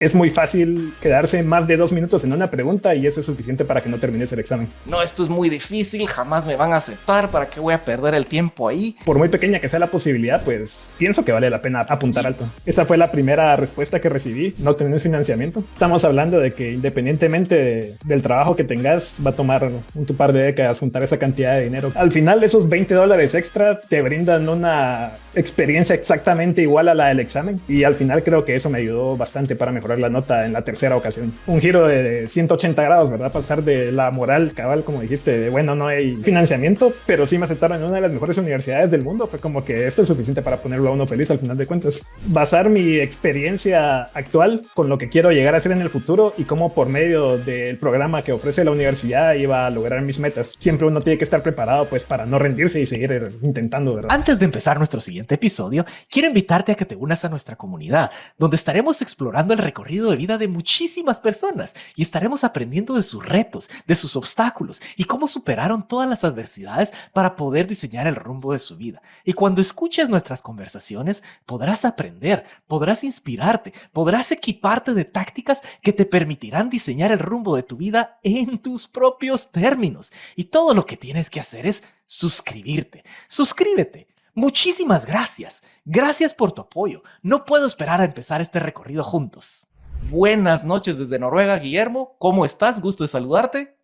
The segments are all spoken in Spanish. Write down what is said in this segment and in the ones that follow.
es muy fácil quedarse más de 2 minutos en una pregunta y eso es suficiente para que no termines el examen. No, esto es muy difícil, jamás me van a aceptar, ¿para qué voy a perder el tiempo ahí? Por muy pequeña que sea la posibilidad, pues pienso que vale la pena apuntar alto. Esa fue la primera respuesta que recibí, no tener financiamiento. Estamos hablando de que independientemente del trabajo que tengas, va a tomar un par de décadas juntar esa cantidad de dinero. Al final, esos $20 extra te brindan una experiencia exactamente igual a la del examen y al final creo que eso me ayudó bastante para mejorar la nota en la tercera ocasión. Un giro de 180 grados, ¿verdad? Pasar de la moral cabal, como dijiste, de bueno, no hay financiamiento, pero sí me aceptaron en una de las mejores universidades del mundo. Fue como que esto es suficiente para ponerlo a uno feliz al final de cuentas. Basar mi experiencia actual con lo que quiero llegar a hacer en el futuro y cómo por medio del programa que ofrece la universidad iba a lograr mis metas. Siempre uno tiene que estar preparado pues para no rendirse y seguir intentando, ¿verdad? Antes de empezar nuestro siguiente episodio, quiero invitarte a que te unas a nuestra comunidad, donde estaremos explorando el recorrido de vida de muchísimas personas y estaremos aprendiendo de sus retos, de sus obstáculos y cómo superaron todas las adversidades para poder diseñar el rumbo de su vida. Y cuando escuches nuestras conversaciones, podrás aprender, podrás inspirarte, podrás equiparte de tácticas que te permitirán diseñar el rumbo de tu vida en tus propios términos. Y todo lo que tienes que hacer es suscribirte. Suscríbete. Muchísimas gracias. Gracias por tu apoyo. No puedo esperar a empezar este recorrido juntos. Buenas noches desde Noruega, Guillermo. ¿Cómo estás? Gusto de saludarte.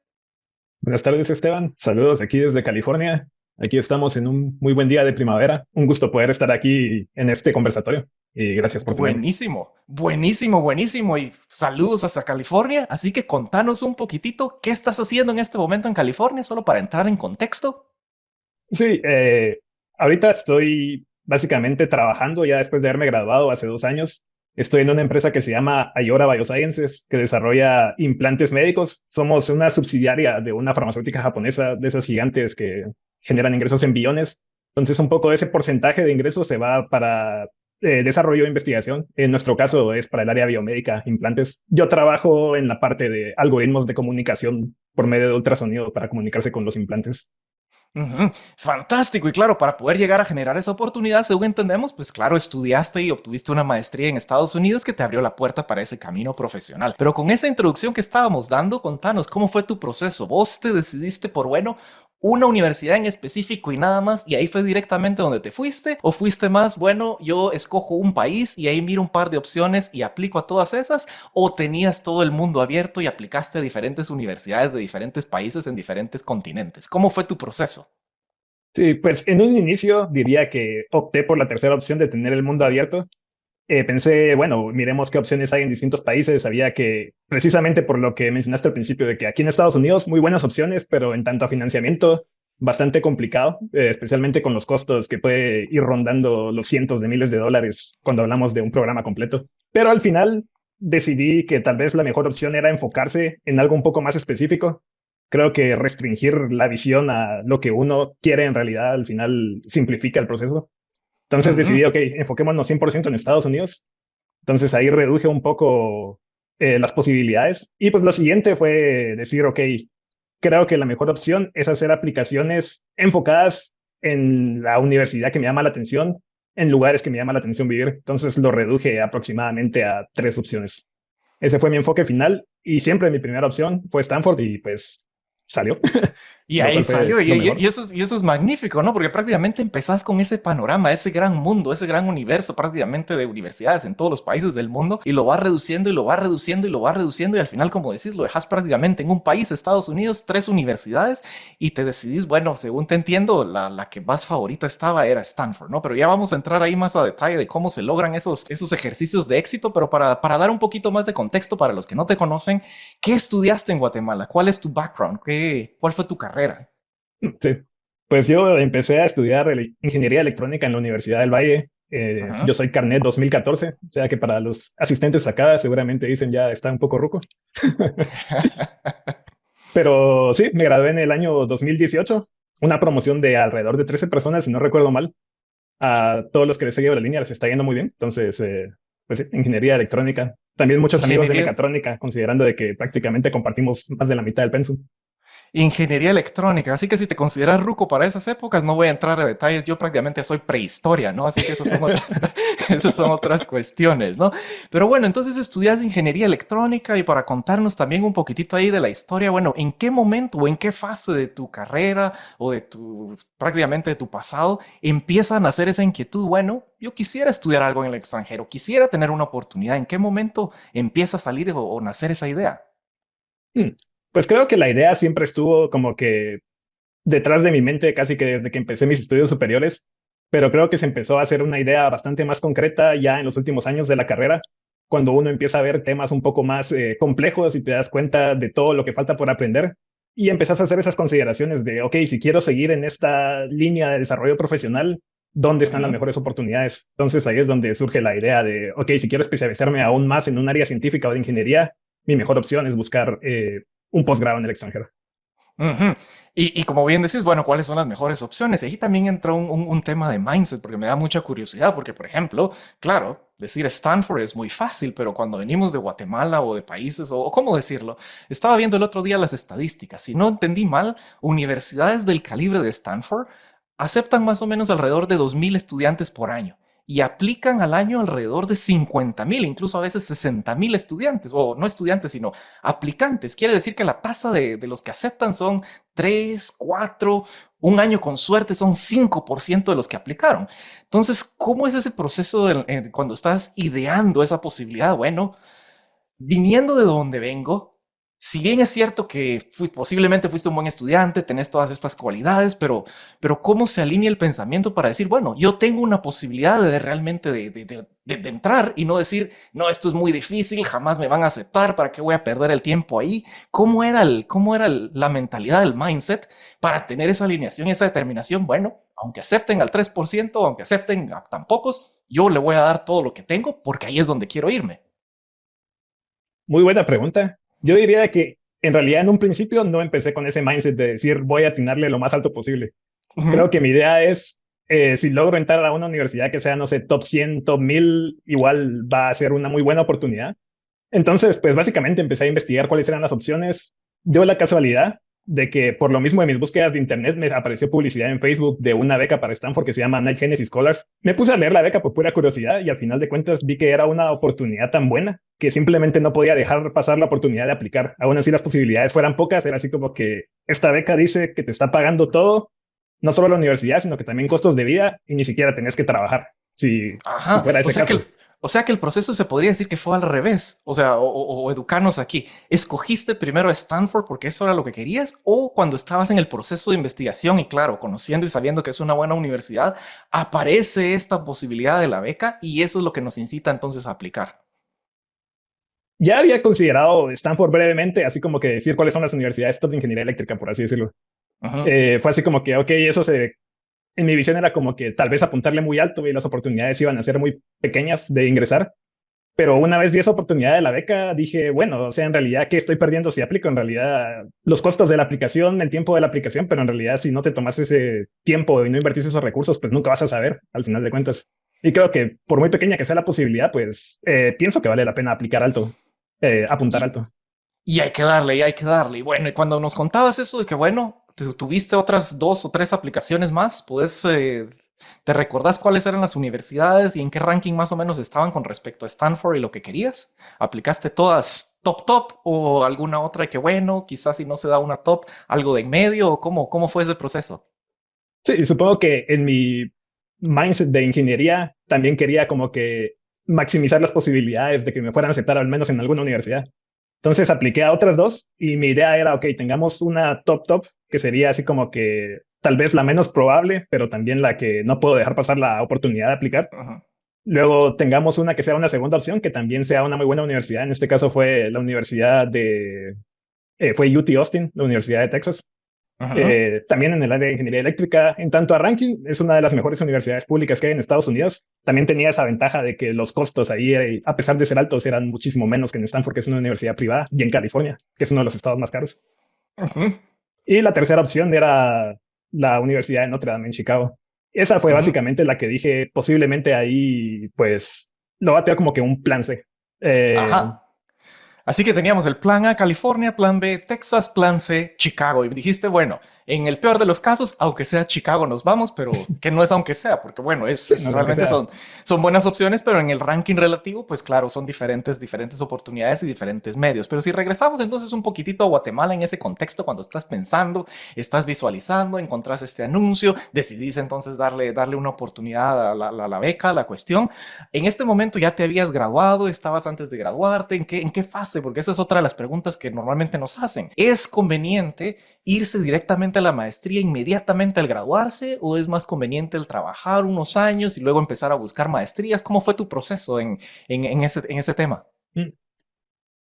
Buenas tardes, Esteban. Saludos aquí desde California. Aquí estamos en un muy buen día de primavera. Un gusto poder estar aquí en este conversatorio y gracias por tenerme. Buenísimo, buenísimo, buenísimo. Y saludos hasta California. Así que contanos un poquitito qué estás haciendo en este momento en California, solo para entrar en contexto. Sí, ahorita estoy básicamente trabajando ya después de haberme graduado hace 2 años. Estoy en una empresa que se llama Ayora Biosciences, que desarrolla implantes médicos. Somos una subsidiaria de una farmacéutica japonesa, de esas gigantes que generan ingresos en billones. Entonces, un poco de ese porcentaje de ingresos se va para desarrollo e investigación. En nuestro caso es para el área biomédica, implantes. Yo trabajo en la parte de algoritmos de comunicación por medio de ultrasonido para comunicarse con los implantes. Fantástico. Y claro, para poder llegar a generar esa oportunidad, según entendemos, pues claro, estudiaste y obtuviste una maestría en Estados Unidos que te abrió la puerta para ese camino profesional. Pero con esa introducción que estábamos dando, contanos, ¿cómo fue tu proceso? ¿Vos te decidiste por, bueno, una universidad en específico y nada más, y ahí fue directamente donde te fuiste? ¿O fuiste más, bueno, yo escojo un país y ahí miro un par de opciones y aplico a todas esas? ¿O tenías todo el mundo abierto y aplicaste a diferentes universidades de diferentes países en diferentes continentes? ¿Cómo fue tu proceso? Sí, pues en un inicio diría que opté por la tercera opción de tener el mundo abierto. Pensé, bueno, miremos qué opciones hay en distintos países. Sabía que precisamente por lo que mencionaste al principio, de que aquí en Estados Unidos muy buenas opciones, pero en tanto a financiamiento, bastante complicado, especialmente con los costos que puede ir rondando los cientos de miles de dólares cuando hablamos de un programa completo. Pero al final decidí que tal vez la mejor opción era enfocarse en algo un poco más específico. Creo que restringir la visión a lo que uno quiere en realidad al final simplifica el proceso. Entonces Ujú. decidí, ok, enfoquémonos 100% en Estados Unidos. Entonces ahí reduje un poco las posibilidades. Y pues lo siguiente fue decir, ok, creo que la mejor opción es hacer aplicaciones enfocadas en la universidad que me llama la atención, en lugares que me llama la atención vivir. Entonces lo reduje aproximadamente a 3 opciones. Ese fue mi enfoque final y siempre mi primera opción fue Stanford y pues salió, Y lo ahí cual fue salió, lo mejor. y eso es magnífico, ¿no? Porque prácticamente empezás con ese panorama, ese gran mundo, ese gran universo prácticamente de universidades en todos los países del mundo, y lo vas reduciendo y lo vas reduciendo y lo vas reduciendo, y al final, como decís, lo dejas prácticamente en un país, Estados Unidos, 3 universidades, y te decidís, bueno, según te entiendo, la que más favorita estaba era Stanford, ¿no? Pero ya vamos a entrar ahí más a detalle de cómo se logran esos ejercicios de éxito, pero para dar un poquito más de contexto para los que no te conocen, ¿qué estudiaste en Guatemala? ¿Cuál es tu background? ¿Cuál fue tu carrera? Sí, pues yo empecé a estudiar ingeniería electrónica en la Universidad del Valle. Ajá. Yo soy Carnet 2014, o sea que para los asistentes acá seguramente dicen ya está un poco ruco. Pero sí, me gradué en el año 2018, una promoción de alrededor de 13 personas, si no recuerdo mal. A todos los que les he seguido la línea les está yendo muy bien. Entonces, pues sí, ingeniería electrónica. También muchos amigos de Ingeniería. mecatrónica, considerando de que prácticamente compartimos más de la mitad del pensum. Ingeniería electrónica, así que si te consideras ruco para esas épocas, no voy a entrar a detalles, yo prácticamente soy prehistoria, ¿no? Así que esas son otras, esas son otras cuestiones, ¿no? Pero bueno, entonces estudias ingeniería electrónica y para contarnos también un poquitito ahí de la historia, bueno, ¿en qué momento o en qué fase de tu carrera o de tu, prácticamente de tu pasado, empieza a nacer esa inquietud? Bueno, yo quisiera estudiar algo en el extranjero, quisiera tener una oportunidad. ¿En qué momento empieza a salir o nacer esa idea? Hmm. Pues creo que la idea siempre estuvo como que detrás de mi mente casi que desde que empecé mis estudios superiores, pero creo que se empezó a hacer una idea bastante más concreta ya en los últimos años de la carrera, cuando uno empieza a ver temas un poco más complejos y te das cuenta de todo lo que falta por aprender y empezás a hacer esas consideraciones de, ok, si quiero seguir en esta línea de desarrollo profesional, ¿dónde están las Ujú. mejores oportunidades? Entonces ahí es donde surge la idea de, ok, si quiero especializarme aún más en un área científica o de ingeniería, mi mejor opción es buscar un posgrado en el extranjero. Ujú. Y como bien decís, bueno, ¿cuáles son las mejores opciones? Y ahí también entra un tema de mindset, porque me da mucha curiosidad, porque, por ejemplo, claro, decir Stanford es muy fácil, pero cuando venimos de Guatemala o de países, o cómo decirlo, estaba viendo el otro día las estadísticas, si no entendí mal, universidades del calibre de Stanford aceptan más o menos alrededor de 2.000 estudiantes por año. Y aplican al año alrededor de 50.000, incluso a veces 60.000 estudiantes, o no estudiantes, sino aplicantes. Quiere decir que la tasa de los que aceptan son 3, 4, un año con suerte son 5% de los que aplicaron. Entonces, ¿cómo es ese proceso cuando estás ideando esa posibilidad? Bueno, viniendo de donde vengo, si bien es cierto que posiblemente fuiste un buen estudiante, tenés todas estas cualidades, pero ¿cómo se alinea el pensamiento para decir, bueno, yo tengo una posibilidad de realmente de entrar y no decir, no, esto es muy difícil, jamás me van a aceptar, ¿para qué voy a perder el tiempo ahí? ¿Cómo era la mentalidad del mindset para tener esa alineación y esa determinación? Bueno, aunque acepten al 3%, aunque acepten a tan pocos, yo le voy a dar todo lo que tengo porque ahí es donde quiero irme. Muy buena pregunta. Yo diría que en realidad en un principio no empecé con ese mindset de decir voy a atinarle lo más alto posible. Ujú. Creo que mi idea es, si logro entrar a una universidad que sea, no sé, top 100, top 1000, igual va a ser una muy buena oportunidad. Entonces, pues básicamente empecé a investigar cuáles eran las opciones. Dio la casualidad de que por lo mismo de mis búsquedas de internet me apareció publicidad en Facebook de una beca para Stanford que se llama Night Genesis Scholars. Me puse a leer la beca por pura curiosidad y al final de cuentas vi que era una oportunidad tan buena que simplemente no podía dejar pasar la oportunidad de aplicar. Aún así las posibilidades fueran pocas, era así como que esta beca dice que te está pagando todo, no solo la universidad, sino que también costos de vida y ni siquiera tenés que trabajar, si Ajá, fuera o ese sea que caso. el proceso se podría decir que fue al revés, o sea, o educarnos aquí. ¿Escogiste primero a Stanford porque eso era lo que querías? ¿O cuando estabas en el proceso de investigación y claro, conociendo y sabiendo que es una buena universidad, aparece esta posibilidad de la beca y eso es lo que nos incita entonces a aplicar? Ya había considerado Stanford brevemente, así como que decir cuáles son las universidades top de ingeniería eléctrica, por así decirlo. Ujú. Fue así como que, ok, en mi visión era como que tal vez apuntarle muy alto y las oportunidades iban a ser muy pequeñas de ingresar. Pero una vez vi esa oportunidad de la beca, dije, bueno, o sea, en realidad, ¿qué estoy perdiendo si aplico? En realidad, los costos de la aplicación, el tiempo de la aplicación, pero en realidad, si no te tomas ese tiempo y no invertís esos recursos, pues nunca vas a saber al final de cuentas. Y creo que por muy pequeña que sea la posibilidad, pues pienso que vale la pena aplicar alto, apuntar Y, alto. y hay que darle, y hay que darle. Y bueno, y cuando nos contabas eso de que, bueno, tuviste otras 2 o 3 aplicaciones más, ¿puedes, te recordás cuáles eran las universidades y en qué ranking más o menos estaban con respecto a Stanford y lo que querías? ¿Aplicaste todas top top o alguna otra que, bueno, quizás si no se da una top, algo de en medio? ¿O cómo fue ese proceso? Sí, supongo que en mi mindset de ingeniería también quería como que maximizar las posibilidades de que me fueran a aceptar al menos en alguna universidad. Entonces apliqué a otras dos y mi idea era, ok, tengamos una top top, que sería así como que tal vez la menos probable, pero también la que no puedo dejar pasar la oportunidad de aplicar. Ajá, Luego tengamos una que sea una segunda opción, que también sea una muy buena universidad. En este caso fue la universidad fue UT Austin, la Universidad de Texas. ajá, También en el área de ingeniería eléctrica, en tanto a ranking, es una de las mejores universidades públicas que hay en Estados Unidos. También tenía esa ventaja de que los costos ahí, a pesar de ser altos, eran muchísimo menos que en Stanford, que es una universidad privada, y en California, que es uno de los estados más caros. ajá, Y la tercera opción era la Universidad de Notre Dame en Chicago. Esa fue ajá. básicamente la que dije, posiblemente ahí, pues, lo va a tener como que un plan C. Eh, Ajá. Así que teníamos el plan A, California, plan B, Texas, plan C, Chicago. Y dijiste, bueno, en el peor de los casos, aunque sea Chicago, nos vamos, pero que no es aunque sea, porque bueno, Sí, no sé, aunque realmente sea. son buenas opciones, pero en el ranking relativo, pues claro, son diferentes oportunidades y diferentes medios. Pero si regresamos entonces un poquitito a Guatemala en ese contexto, cuando estás pensando, estás visualizando, encontrás este anuncio, decidís entonces darle una oportunidad a la beca, a la cuestión. En este momento ya te habías graduado, estabas antes de graduarte, en qué fase? Porque esa es otra de las preguntas que normalmente nos hacen. ¿Es conveniente irse directamente a la maestría inmediatamente al graduarse o es más conveniente el trabajar unos años y luego empezar a buscar maestrías? ¿Cómo fue tu proceso en ese tema? Mm.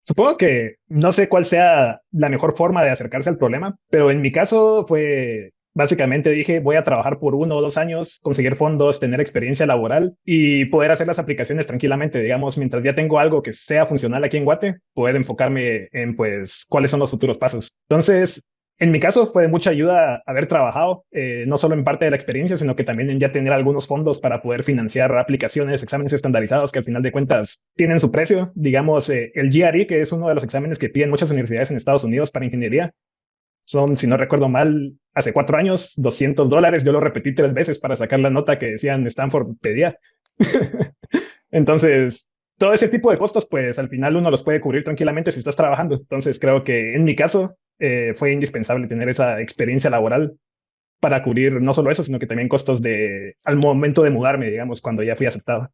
Supongo que no sé cuál sea la mejor forma de acercarse al problema, pero en mi caso fue básicamente dije voy a trabajar por 1 o 2 años, conseguir fondos, tener experiencia laboral y poder hacer las aplicaciones tranquilamente, digamos, mientras ya tengo algo que sea funcional aquí en Guate, poder enfocarme en pues cuáles son los futuros pasos. Entonces, en mi caso fue de mucha ayuda haber trabajado, no solo en parte de la experiencia, sino que también en ya tener algunos fondos para poder financiar aplicaciones, exámenes estandarizados que al final de cuentas tienen su precio. Digamos, el GRE, que es uno de los exámenes que piden muchas universidades en Estados Unidos para ingeniería, son, si no recuerdo mal, hace 4 años, $200. Yo lo repetí 3 veces para sacar la nota que decían Stanford pedía. Entonces, todo ese tipo de costos, pues al final uno los puede cubrir tranquilamente si estás trabajando. Entonces, creo que en mi caso fue indispensable tener esa experiencia laboral para cubrir no solo eso, sino que también costos de al momento de mudarme, digamos, cuando ya fui aceptado.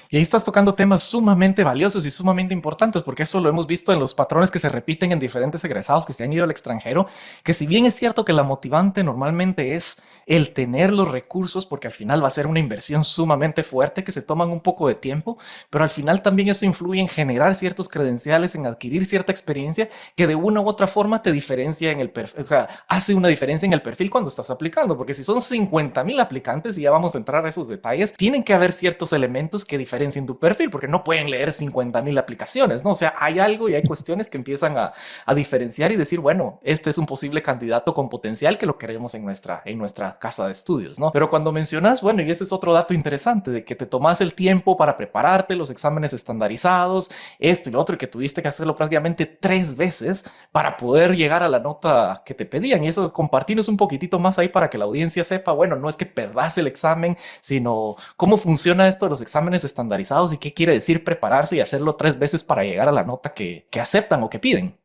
Y ahí estás tocando temas sumamente valiosos y sumamente importantes, porque eso lo hemos visto en los patrones que se repiten en diferentes egresados que se han ido al extranjero, que si bien es cierto que la motivante normalmente es el tener los recursos, porque al final va a ser una inversión sumamente fuerte que se toman un poco de tiempo, pero al final también eso influye en generar ciertos credenciales, en adquirir cierta experiencia que de una u otra forma te diferencia en el perfil, o sea, hace una diferencia en el perfil cuando estás aplicando, porque si son 50,000 aplicantes, y ya vamos a entrar a esos detalles, tienen que haber ciertos elementos que diferencien tu perfil, porque no pueden leer 50,000 aplicaciones, ¿no? O sea, hay algo y hay cuestiones que empiezan a diferenciar y decir, bueno, este es un posible candidato con potencial que lo queremos en nuestra casa de estudios, ¿no? Pero cuando mencionas, bueno, y ese es otro dato interesante, de que te tomas el tiempo para prepararte, los exámenes estandarizados, esto y lo otro, y que tuviste que hacerlo prácticamente 3 veces para poder llegar a la nota que te pedían. Y eso, compartirnos un poquitito más ahí para que la audiencia sepa, bueno, no es que perdas el examen, sino cómo funciona esto de los exámenes estandarizados y qué quiere decir prepararse y hacerlo 3 veces para llegar a la nota que aceptan o que piden.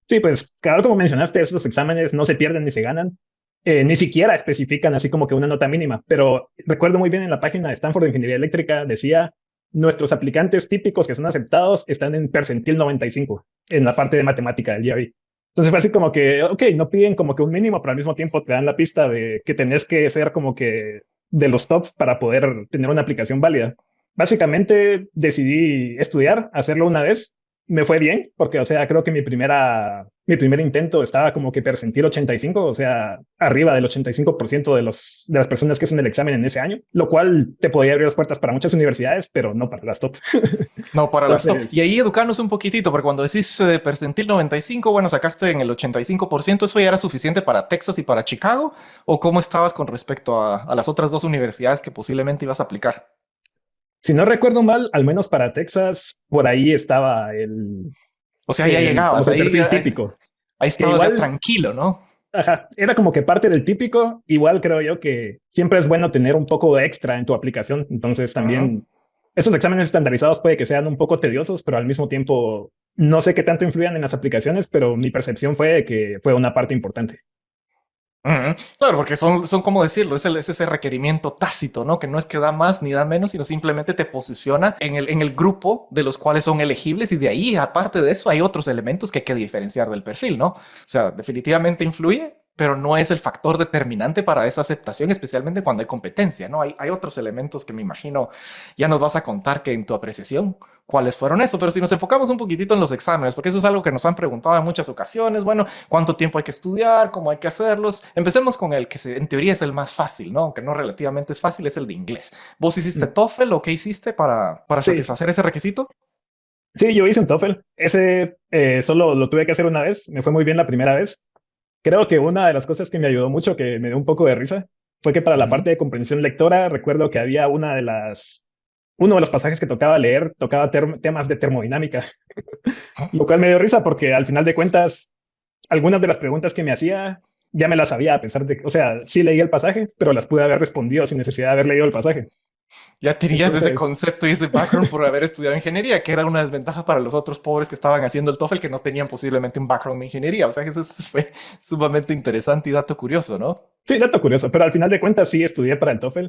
Sí, pues claro, como mencionaste, esos exámenes no se pierden ni se ganan. Ni siquiera especifican así como que una nota mínima, pero recuerdo muy bien en la página de Stanford de Ingeniería Eléctrica decía, nuestros aplicantes típicos que son aceptados están en percentil 95 en la parte de matemática del GRE. Entonces fue así como que, ok, no piden como que un mínimo, pero al mismo tiempo te dan la pista de que tenés que ser como que de los top para poder tener una aplicación válida. Básicamente decidí estudiar, hacerlo una vez. Me fue bien, porque, o sea, creo que mi primer intento estaba como que percentil 85, o sea, arriba del 85% de las personas que hacen el examen en ese año, lo cual te podría abrir las puertas para muchas universidades, pero no para las top. No, para las top. Entonces, Y ahí educarnos un poquitito, porque cuando decís percentil 95, bueno, sacaste en el 85%, ¿eso ya era suficiente para Texas y para Chicago? ¿O cómo estabas con respecto a las otras dos universidades que posiblemente ibas a aplicar? si no recuerdo mal, al menos para Texas, por ahí estaba O sea, ya como llegabas, que el ahí, perfil ahí, típico, ahí que estabas ya igual, tranquilo, ¿no? ajá, era como que parte del típico. Igual creo yo que siempre es bueno tener un poco de extra en tu aplicación. Entonces Ujú. también esos exámenes estandarizados puede que sean un poco tediosos, pero al mismo tiempo no sé qué tanto influyan en las aplicaciones, pero mi percepción fue de que fue una parte importante. Ujú. Claro, porque son como decirlo, es ese requerimiento tácito, ¿no? Que no es que da más ni da menos, sino simplemente te posiciona en el grupo de los cuales son elegibles y de ahí, aparte de eso, hay otros elementos que hay que diferenciar del perfil, ¿no? O sea, definitivamente influye, pero no es el factor determinante para esa aceptación, especialmente cuando hay competencia, ¿no? Hay otros elementos que me imagino ya nos vas a contar que en tu apreciación cuáles fueron eso, pero si nos enfocamos un poquitito en los exámenes, porque eso es algo que nos han preguntado en muchas ocasiones, bueno, ¿cuánto tiempo hay que estudiar? ¿Cómo hay que hacerlos? Empecemos con el que en teoría es el más fácil, ¿no? Aunque no relativamente es fácil, es el de inglés. ¿Vos hiciste Mm. TOEFL o qué hiciste para Sí, satisfacer ese requisito? sí, yo hice un TOEFL. Ese solo lo tuve que hacer una vez. Me fue muy bien la primera vez. Creo que una de las cosas que me ayudó mucho, que me dio un poco de risa, fue que para la Ujú. parte de comprensión lectora, recuerdo que había uno de los pasajes que tocaba leer, tocaba temas de termodinámica. Lo cual me dio risa porque al final de cuentas, algunas de las preguntas que me hacía ya me las sabía a pesar de que, o sea, sí leí el pasaje, pero las pude haber respondido sin necesidad de haber leído el pasaje. Ya tenías ese Entonces, concepto y ese background por haber estudiado ingeniería, que era una desventaja para los otros pobres que estaban haciendo el TOEFL que no tenían posiblemente un background de ingeniería. O sea que fue sumamente interesante y dato curioso, ¿no? sí, dato curioso, pero al final de cuentas sí estudié para el TOEFL.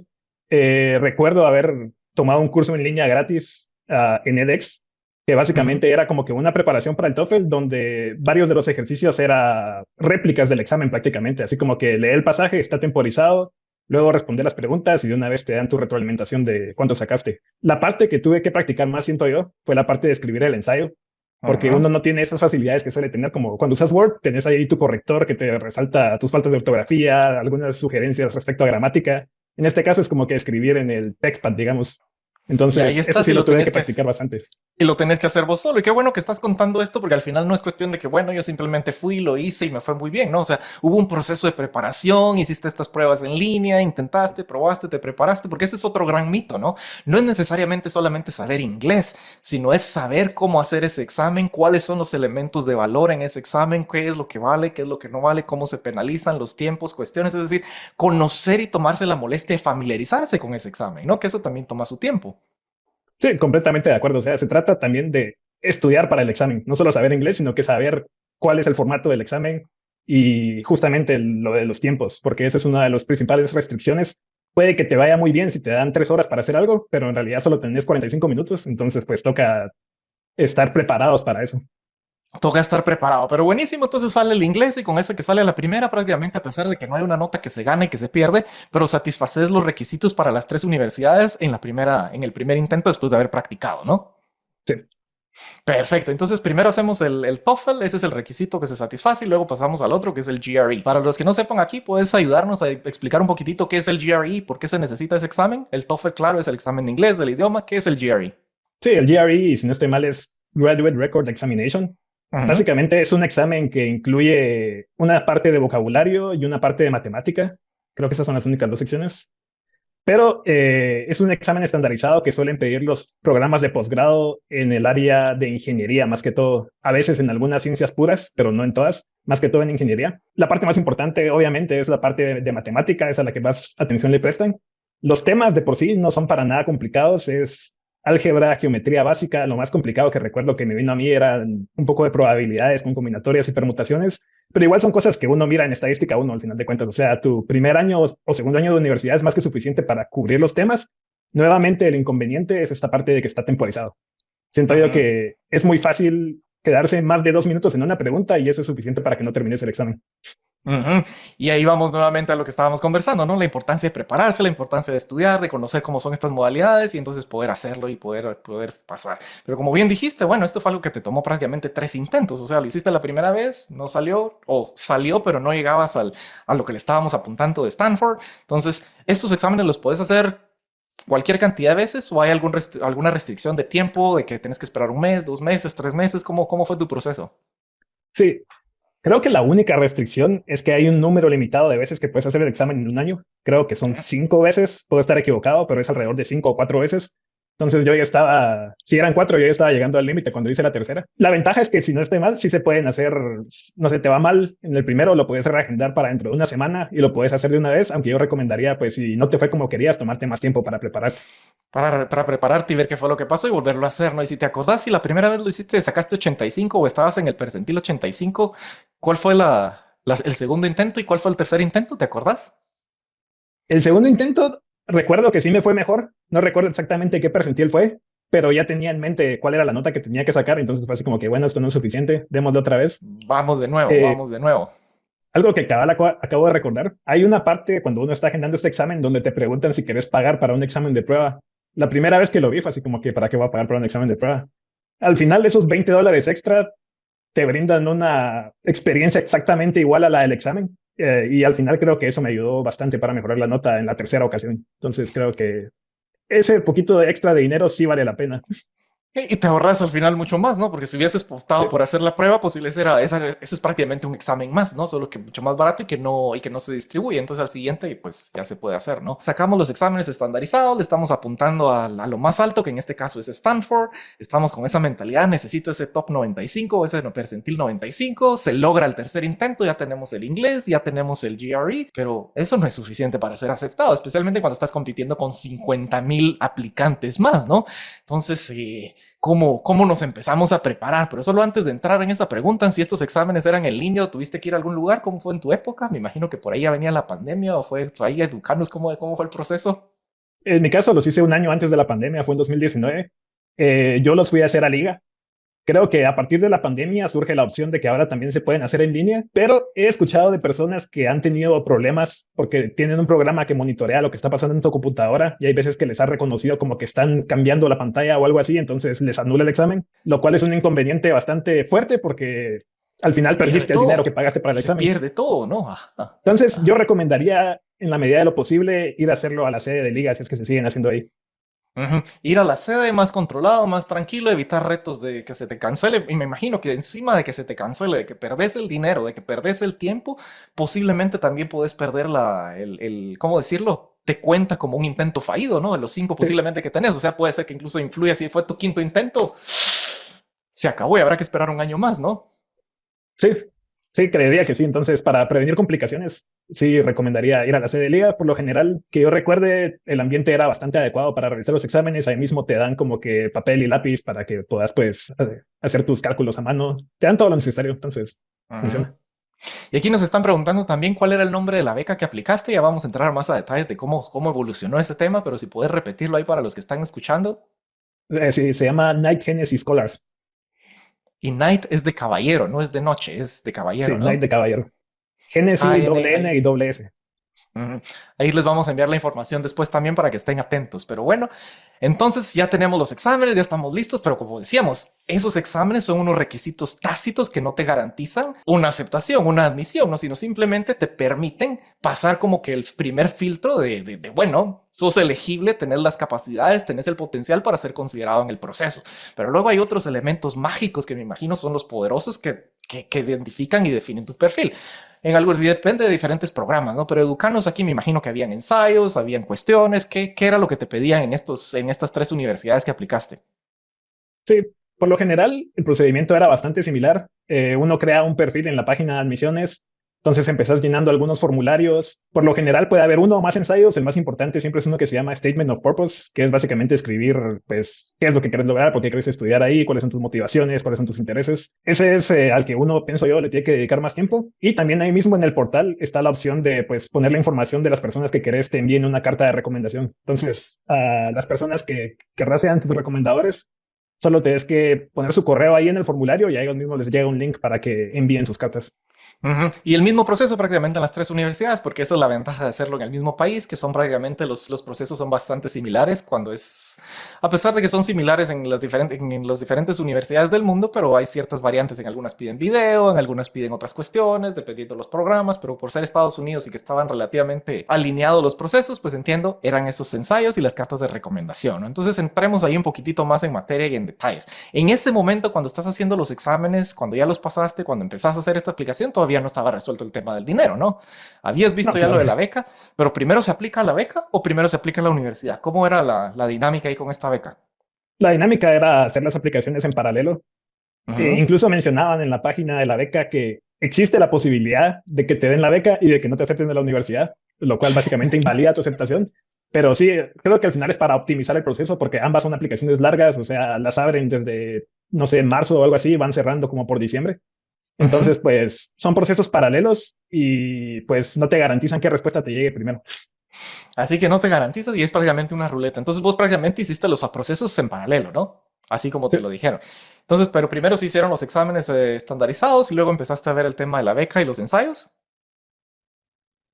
Recuerdo haber tomado un curso en línea gratis en edX, que Ujú. básicamente era como que una preparación para el TOEFL, donde varios de los ejercicios eran réplicas del examen prácticamente, así como que lee el pasaje, está temporizado, luego responder las preguntas y de una vez te dan tu retroalimentación de cuánto sacaste. La parte que tuve que practicar más, siento yo, fue la parte de escribir el ensayo, porque Ujú. uno no tiene esas facilidades que suele tener, como cuando usas Word, tenés ahí tu corrector que te resalta tus faltas de ortografía, algunas sugerencias respecto a gramática. En este caso es como que escribir en el TextPad, digamos. Y ahí Entonces, eso estás sí y lo lo tuve tenés que que practicar bastante. Y lo tenés que hacer vos solo. Y qué bueno que estás contando esto, porque al final no es cuestión de que, bueno, yo simplemente fui, lo hice y me fue muy bien, ¿no? O sea, hubo un proceso de preparación, hiciste estas pruebas en línea, intentaste, probaste, te preparaste, porque ese es otro gran mito, ¿no? No es necesariamente solamente saber inglés, sino es saber cómo hacer ese examen, cuáles son los elementos de valor en ese examen, qué es lo que vale, qué es lo que no vale, cómo se penalizan los tiempos, cuestiones, es decir, conocer y tomarse la molestia de familiarizarse con ese examen, ¿no? Que eso también toma su tiempo. Sí, completamente de acuerdo. O sea, se trata también de estudiar para el examen, no solo saber inglés, sino que saber cuál es el formato del examen y justamente lo de los tiempos, porque esa es una de las principales restricciones. Puede que te vaya muy bien si te dan 3 horas para hacer algo, pero en realidad solo tenés 45 minutos, entonces pues toca estar preparados para eso. Toca estar preparado, pero buenísimo, entonces sale el inglés y con ese que sale a la primera prácticamente a pesar de que no hay una nota que se gane y que se pierde, pero satisfaces los requisitos para las tres universidades en la primera, en el primer intento después de haber practicado, ¿no? Sí, Perfecto, entonces primero hacemos el TOEFL, ese es el requisito que se satisface y luego pasamos al otro que es el GRE. Para los que no sepan aquí, puedes ayudarnos a explicar un poquitito qué es el GRE, por qué se necesita ese examen. El TOEFL, claro, es el examen de inglés del idioma, ¿qué es el GRE? sí, el GRE, y si no estoy mal, es Graduate Record Examination. Ujú. Básicamente es un examen que incluye una parte de vocabulario y una parte de matemática. Creo que esas son las únicas dos secciones. Pero es un examen estandarizado que suelen pedir los programas de posgrado en el área de ingeniería, más que todo. A veces en algunas ciencias puras, pero no en todas, más que todo en ingeniería. La parte más importante, obviamente, es la parte de matemática, es a la que más atención le prestan. Los temas de por sí no son para nada complicados, es álgebra, geometría básica. Lo más complicado que recuerdo que me vino a mí era un poco de probabilidades con combinatorias y permutaciones, pero igual son cosas que uno mira en estadística uno al final de cuentas. O sea, tu primer año o segundo año de universidad es más que suficiente para cubrir los temas. Nuevamente, el inconveniente es esta parte de que está temporizado. Siento yo Ujú. que es muy fácil quedarse más de 2 minutos en una pregunta y eso es suficiente para que no termines el examen. Ujú. Y ahí vamos nuevamente a lo que estábamos conversando, ¿no? La importancia de prepararse, la importancia de estudiar, de conocer cómo son estas modalidades y entonces poder hacerlo y poder pasar. Pero como bien dijiste, bueno, esto fue algo que te tomó prácticamente 3 intentos, o sea, lo hiciste la primera vez, no salió, o salió, pero no llegabas a lo que le estábamos apuntando de Stanford. Entonces, estos exámenes los puedes hacer cualquier cantidad de veces o hay alguna restricción de tiempo, de que tienes que esperar un mes, 2 meses, 3 meses, ¿cómo fue tu proceso? Sí, creo que la única restricción es que hay un número limitado de veces que puedes hacer el examen en un año. Creo que son 5 veces, puedo estar equivocado, pero es alrededor de 5 o 4 veces. Entonces yo ya estaba, si eran 4, yo ya estaba llegando al límite cuando hice la tercera. La ventaja es que si no estoy mal, sí se pueden hacer, no sé, te va mal en el primero, lo puedes reagendar para dentro de una semana y lo puedes hacer de una vez, aunque yo recomendaría, pues si no te fue como querías, tomarte más tiempo para prepararte. Para prepararte y ver qué fue lo que pasó y volverlo a hacer, ¿no? Y si te acordás, si la primera vez lo hiciste, sacaste 85 o estabas en el percentil 85, ¿cuál fue el segundo intento y cuál fue el tercer intento? ¿Te acordás? El segundo intento, recuerdo que sí me fue mejor. No recuerdo exactamente qué percentil fue, pero ya tenía en mente cuál era la nota que tenía que sacar. Entonces fue así como que, bueno, esto no es suficiente, démoslo otra vez. Vamos de nuevo, Eh, vamos de nuevo. Algo que acabo de recordar, hay una parte cuando uno está agendando este examen donde te preguntan si quieres pagar para un examen de prueba. La primera vez que lo vi fue así como que, ¿para qué voy a pagar para un examen de prueba? Al final, esos $20 extra te brindan una experiencia exactamente igual a la del examen. Y al final creo que eso me ayudó bastante para mejorar la nota en la tercera ocasión. Entonces creo que ese poquito de extra de dinero sí vale la pena. Y te ahorras al final mucho más, ¿no? Porque si hubieses Sí. optado por hacer la prueba, pues ese es prácticamente un examen más, ¿no? Solo que mucho más barato y que no se distribuye. Entonces al siguiente, pues ya se puede hacer, ¿no? Sacamos los exámenes estandarizados, le estamos apuntando a lo más alto, que en este caso es Stanford. Estamos con esa mentalidad, necesito ese top 95, ese percentil 95. Se logra el tercer intento, ya tenemos el inglés, ya tenemos el GRE, pero eso no es suficiente para ser aceptado, especialmente cuando estás compitiendo con 50,000 aplicantes más, ¿no? Entonces, cómo nos empezamos a preparar. Pero solo antes de entrar en esa pregunta, si estos exámenes eran en línea o tuviste que ir a algún lugar, ¿cómo fue en tu época? Me imagino que por ahí ya venía la pandemia o fue ahí educarnos cómo fue el proceso. En mi caso los hice un año antes de la pandemia, fue en 2019. Yo los fui a hacer a liga. Creo que a partir de la pandemia surge la opción de que ahora también se pueden hacer en línea, pero he escuchado de personas que han tenido problemas porque tienen un programa que monitorea lo que está pasando en tu computadora y hay veces que les ha reconocido como que están cambiando la pantalla o algo así, entonces les anula el examen, lo cual es un inconveniente bastante fuerte porque al final Se pierde perdiste el dinero que todo. pagaste para el Se examen. pierde todo, ¿no? Ajá, Entonces yo ajá. recomendaría en la medida de lo posible ir a hacerlo a la sede de liga si es que se siguen haciendo ahí. Ujú. Ir a la sede más controlado, más tranquilo, evitar retos de que se te cancele. Y me imagino que encima de que se te cancele, de que perdés el dinero, de que perdés el tiempo, posiblemente también puedes perder ¿cómo decirlo? Te cuenta como un intento fallido, ¿no? De los 5 Sí, posiblemente que tenés. O sea, puede ser que incluso influya si fue tu quinto intento. Se acabó y habrá que esperar un año más, ¿no? sí, sí, creería que sí. Entonces, para prevenir complicaciones, sí recomendaría ir a la sede de liga. Por lo general, que yo recuerde, el ambiente era bastante adecuado para realizar los exámenes. Ahí mismo te dan como que papel y lápiz para que puedas, pues, hacer tus cálculos a mano. Te dan todo lo necesario, entonces, Ujú. funciona. Y aquí nos están preguntando también cuál era el nombre de la beca que aplicaste. Ya vamos a entrar más a detalles de cómo evolucionó ese tema, pero si puedes repetirlo ahí para los que están escuchando. Sí, se llama Night Genesis Scholars. Y Night es de caballero, no es de noche, es de Sí, caballero, Night ¿no? de Caballero. Genesis, KN, doble N ahí. y doble S. Ujú. Ahí les vamos a enviar la información después también para que estén atentos. Pero bueno, entonces ya tenemos los exámenes, ya estamos listos, pero como decíamos, esos exámenes son unos requisitos tácitos que no te garantizan una aceptación, una admisión, ¿no? Sino simplemente te permiten pasar como que el primer filtro bueno, sos elegible, tenés las capacidades, tenés el potencial para ser considerado en el proceso. Pero luego hay otros elementos mágicos que me imagino son los poderosos que identifican y definen tu perfil. En algo depende de diferentes programas, ¿no? Pero Educanos aquí me imagino que habían ensayos, habían cuestiones. ¿Qué era lo que te pedían en estas tres universidades que aplicaste? Sí, por lo general el procedimiento era bastante similar. Uno crea un perfil en la página de admisiones, entonces empezás llenando algunos formularios. Por lo general puede haber uno o más ensayos. El más importante siempre es uno que se llama Statement of Purpose, que es básicamente escribir, pues, qué es lo que quieres lograr, por qué quieres estudiar ahí, cuáles son tus motivaciones, cuáles son tus intereses. Ese es al que uno, pienso yo, le tiene que dedicar más tiempo. Y también ahí mismo en el portal está la opción de, pues, poner la información de las personas que querés te envíen una carta de recomendación. Entonces, a las personas que querrás sean tus recomendadores, solo tienes que poner su correo ahí en el formulario y a ellos mismos les llega un link para que envíen sus cartas. Ujú. Y el mismo proceso prácticamente en las tres universidades, porque esa es la ventaja de hacerlo en el mismo país, que son prácticamente los procesos son bastante similares a pesar de que son similares en las diferentes universidades del mundo, pero hay ciertas variantes, en algunas piden video, en algunas piden otras cuestiones, dependiendo de los programas, pero por ser Estados Unidos y que estaban relativamente alineados los procesos, pues entiendo, eran esos ensayos y las cartas de recomendación, ¿no? Entonces entremos ahí un poquitito más en materia y en detalles. En ese momento, cuando estás haciendo los exámenes, cuando ya los pasaste, cuando empezaste a hacer esta aplicación, todavía no estaba resuelto el tema del dinero, ¿no? Habías visto No, ya lo claro. de la beca, pero primero se aplica a la beca o primero se aplica en la universidad. ¿Cómo era la dinámica ahí con esta beca? La dinámica era hacer las aplicaciones en paralelo. Ujú, Incluso mencionaban en la página de la beca que existe la posibilidad de que te den la beca y de que no te acepten de la universidad, lo cual básicamente invalida tu aceptación. Pero sí, creo que al final es para optimizar el proceso porque ambas son aplicaciones largas, o sea, las abren desde, no sé, marzo o algo así, van cerrando como por diciembre. ujú. Entonces, pues son procesos paralelos y pues no te garantizan qué respuesta te llegue primero. Así que no te garantizas y es prácticamente una ruleta. Entonces vos prácticamente hiciste los procesos en paralelo, ¿no? Así como te Sí. lo dijeron. Entonces, pero primero se hicieron los exámenes estandarizados y luego empezaste a ver el tema de la beca y los ensayos.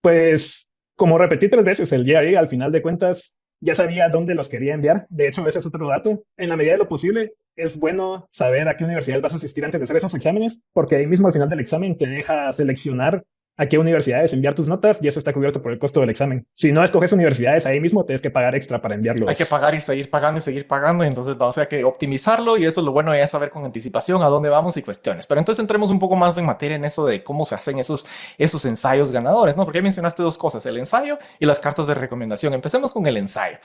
Pues como repetí 3 veces el GRE, al final de cuentas ya sabía dónde los quería enviar. De hecho, ese es otro dato. En la medida de lo posible, es bueno saber a qué universidad vas a asistir antes de hacer esos exámenes, porque ahí mismo al final del examen te deja seleccionar a qué universidades enviar tus notas y eso está cubierto por el costo del examen. Si no escoges universidades ahí mismo, tienes que pagar extra para Hay que enviarlos. pagar y seguir pagando, y entonces no, o sea que optimizarlo y eso es lo bueno ya saber con anticipación a dónde vamos y cuestiones. Pero entonces entremos un poco más en materia en eso de cómo se hacen esos ensayos ganadores, ¿no? Porque ya mencionaste dos cosas, el ensayo y las cartas de recomendación. Empecemos con el ensayo.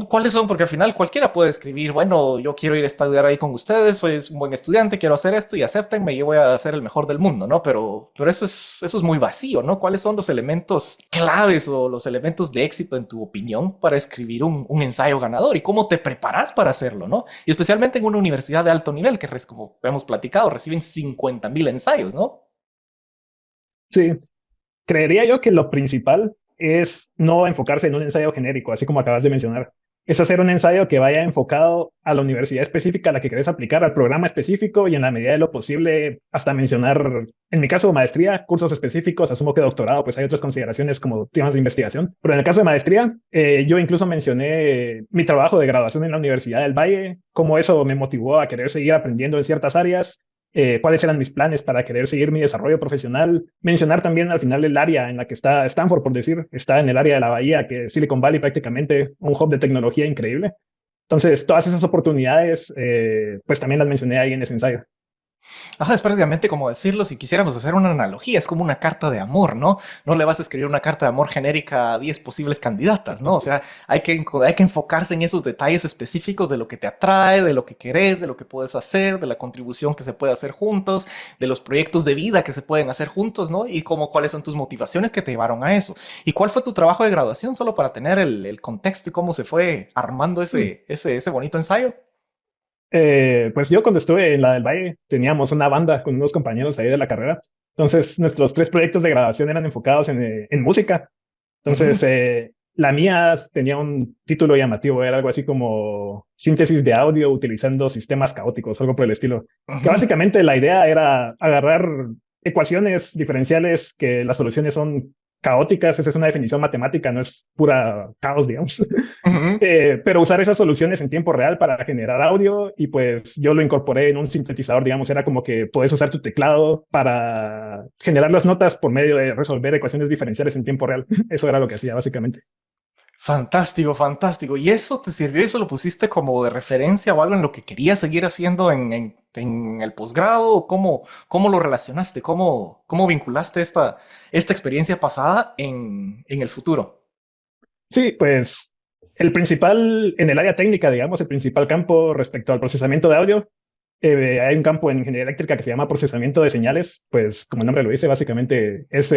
¿Cuáles son? Porque al final cualquiera puede escribir, bueno, yo quiero ir a estudiar ahí con ustedes, soy un buen estudiante, quiero hacer esto y acéptenme, yo voy a ser el mejor del mundo, ¿no? Pero eso es muy vacío, ¿no? ¿Cuáles son los elementos claves o los elementos de éxito en tu opinión para escribir un ensayo ganador y cómo te preparas para hacerlo, ¿no? Y especialmente en una universidad de alto nivel que, como hemos platicado, reciben 50,000 ensayos, ¿no? Sí, creería yo que lo principal es no enfocarse en un ensayo genérico, así como acabas de mencionar. Es hacer un ensayo que vaya enfocado a la universidad específica a la que querés aplicar, al programa específico y en la medida de lo posible hasta mencionar, en mi caso, maestría, cursos específicos, asumo que doctorado, pues hay otras consideraciones como temas de investigación. Pero en el caso de maestría, yo incluso mencioné mi trabajo de graduación en la Universidad del Valle, cómo eso me motivó a querer seguir aprendiendo en ciertas áreas, cuáles eran mis planes para querer seguir mi desarrollo profesional. Mencionar también al final el área en la que está Stanford, por decir, está en el área de la Bahía, que es Silicon Valley prácticamente, un hub de tecnología increíble. Entonces, todas esas oportunidades, pues también las mencioné ahí en ese ensayo. Ajá, es prácticamente como decirlo, si quisiéramos hacer una analogía, es como una carta de amor, ¿no? No le vas a escribir una carta de amor genérica a 10 posibles candidatas, ¿no? O sea, hay que enfocarse en esos detalles específicos de lo que te atrae, de lo que querés, de lo que puedes hacer, de la contribución que se puede hacer juntos, de los proyectos de vida que se pueden hacer juntos, ¿no? Y como cuáles son tus motivaciones que te llevaron a eso. ¿Y cuál fue tu trabajo de graduación? Solo para tener el contexto y cómo se fue armando ese bonito ensayo. Pues yo cuando estuve en la del Valle teníamos una banda con unos compañeros ahí de la carrera. Entonces nuestros tres proyectos de grabación eran enfocados en música. Entonces Ujú, la mía tenía un título llamativo, era algo así como síntesis de audio utilizando sistemas caóticos, algo por el estilo. Que ujú. básicamente la idea era agarrar ecuaciones diferenciales que las soluciones son caóticas, esa es una definición matemática, no es pura caos, digamos. Ujú. Pero usar esas soluciones en tiempo real para generar audio y pues yo lo incorporé en un sintetizador, digamos, era como que puedes usar tu teclado para generar las notas por medio de resolver ecuaciones diferenciales en tiempo real. Eso era lo que hacía básicamente. Fantástico, fantástico. ¿Y eso te sirvió? ¿Eso lo pusiste como de referencia o algo en lo que querías seguir haciendo en el posgrado? ¿O cómo lo relacionaste? ¿Cómo vinculaste esta experiencia pasada en el futuro? Sí, pues el principal, en el área técnica, digamos, el principal campo respecto al procesamiento de audio, hay un campo en ingeniería eléctrica que se llama procesamiento de señales, pues como el nombre lo dice, básicamente es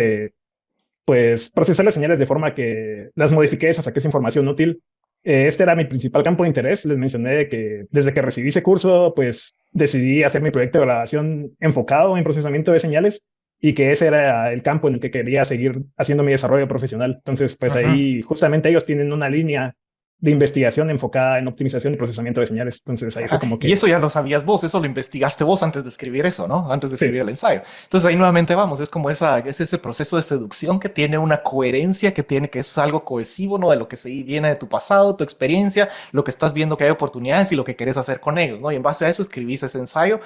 pues procesar las señales de forma que las modifiques o saques información útil. Este era mi principal campo de interés. Les mencioné que desde que recibí ese curso, pues decidí hacer mi proyecto de grabación enfocado en procesamiento de señales y que ese era el campo en el que quería seguir haciendo mi desarrollo profesional. Entonces, pues Ujú. ahí justamente ellos tienen una línea de investigación enfocada en optimización y procesamiento de señales. Entonces ahí fue Ajá. como Y que, eso ya lo sabías vos, eso lo investigaste vos antes de escribir eso, ¿no? Antes de sí, escribir el ensayo. Entonces ahí nuevamente vamos, es como es ese proceso de seducción que tiene una coherencia, que es algo cohesivo, ¿no? De lo que se viene de tu pasado, tu experiencia, lo que estás viendo que hay oportunidades y lo que querés hacer con ellos, ¿no? Y en base a eso escribís ese ensayo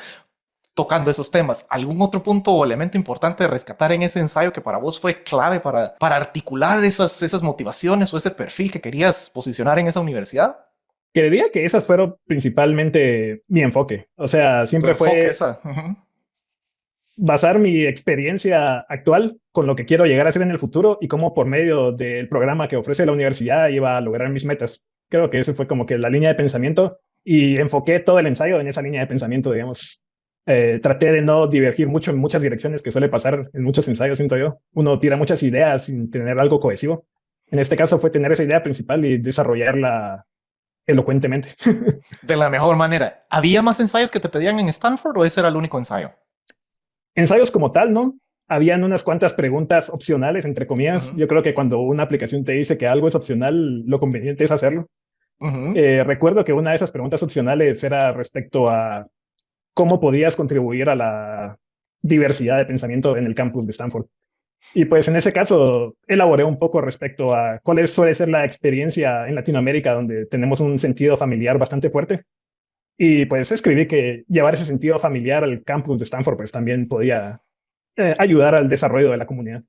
tocando esos temas. ¿Algún otro punto o elemento importante de rescatar en ese ensayo que para vos fue clave para articular esas motivaciones o ese perfil que querías posicionar en esa universidad? creería que esas fueron principalmente mi enfoque. O sea, Tu siempre enfoque, fue esa. Ujú. basar mi experiencia actual con lo que quiero llegar a ser en el futuro y cómo por medio del programa que ofrece la universidad iba a lograr mis metas. Creo que esa fue como que la línea de pensamiento y enfoqué todo el ensayo en esa línea de pensamiento, digamos. Traté de no divergir mucho en muchas direcciones que suele pasar en muchos ensayos, siento yo. Uno tira muchas ideas sin tener algo cohesivo. En este caso fue tener esa idea principal y desarrollarla elocuentemente. De la mejor manera. ¿Había más ensayos que te pedían en Stanford o ese era el único ensayo? Ensayos como tal, ¿no? Habían unas cuantas preguntas opcionales, entre comillas. Ujú, Yo creo que cuando una aplicación te dice que algo es opcional, lo conveniente es hacerlo. ujú. Recuerdo que una de esas preguntas opcionales era respecto a cómo podías contribuir a la diversidad de pensamiento en el campus de Stanford. Y pues en ese caso elaboré un poco respecto a suele ser la experiencia en Latinoamérica, donde tenemos un sentido familiar bastante fuerte. Y pues escribí que llevar ese sentido familiar al campus de Stanford pues también podía ayudar al desarrollo de la comunidad.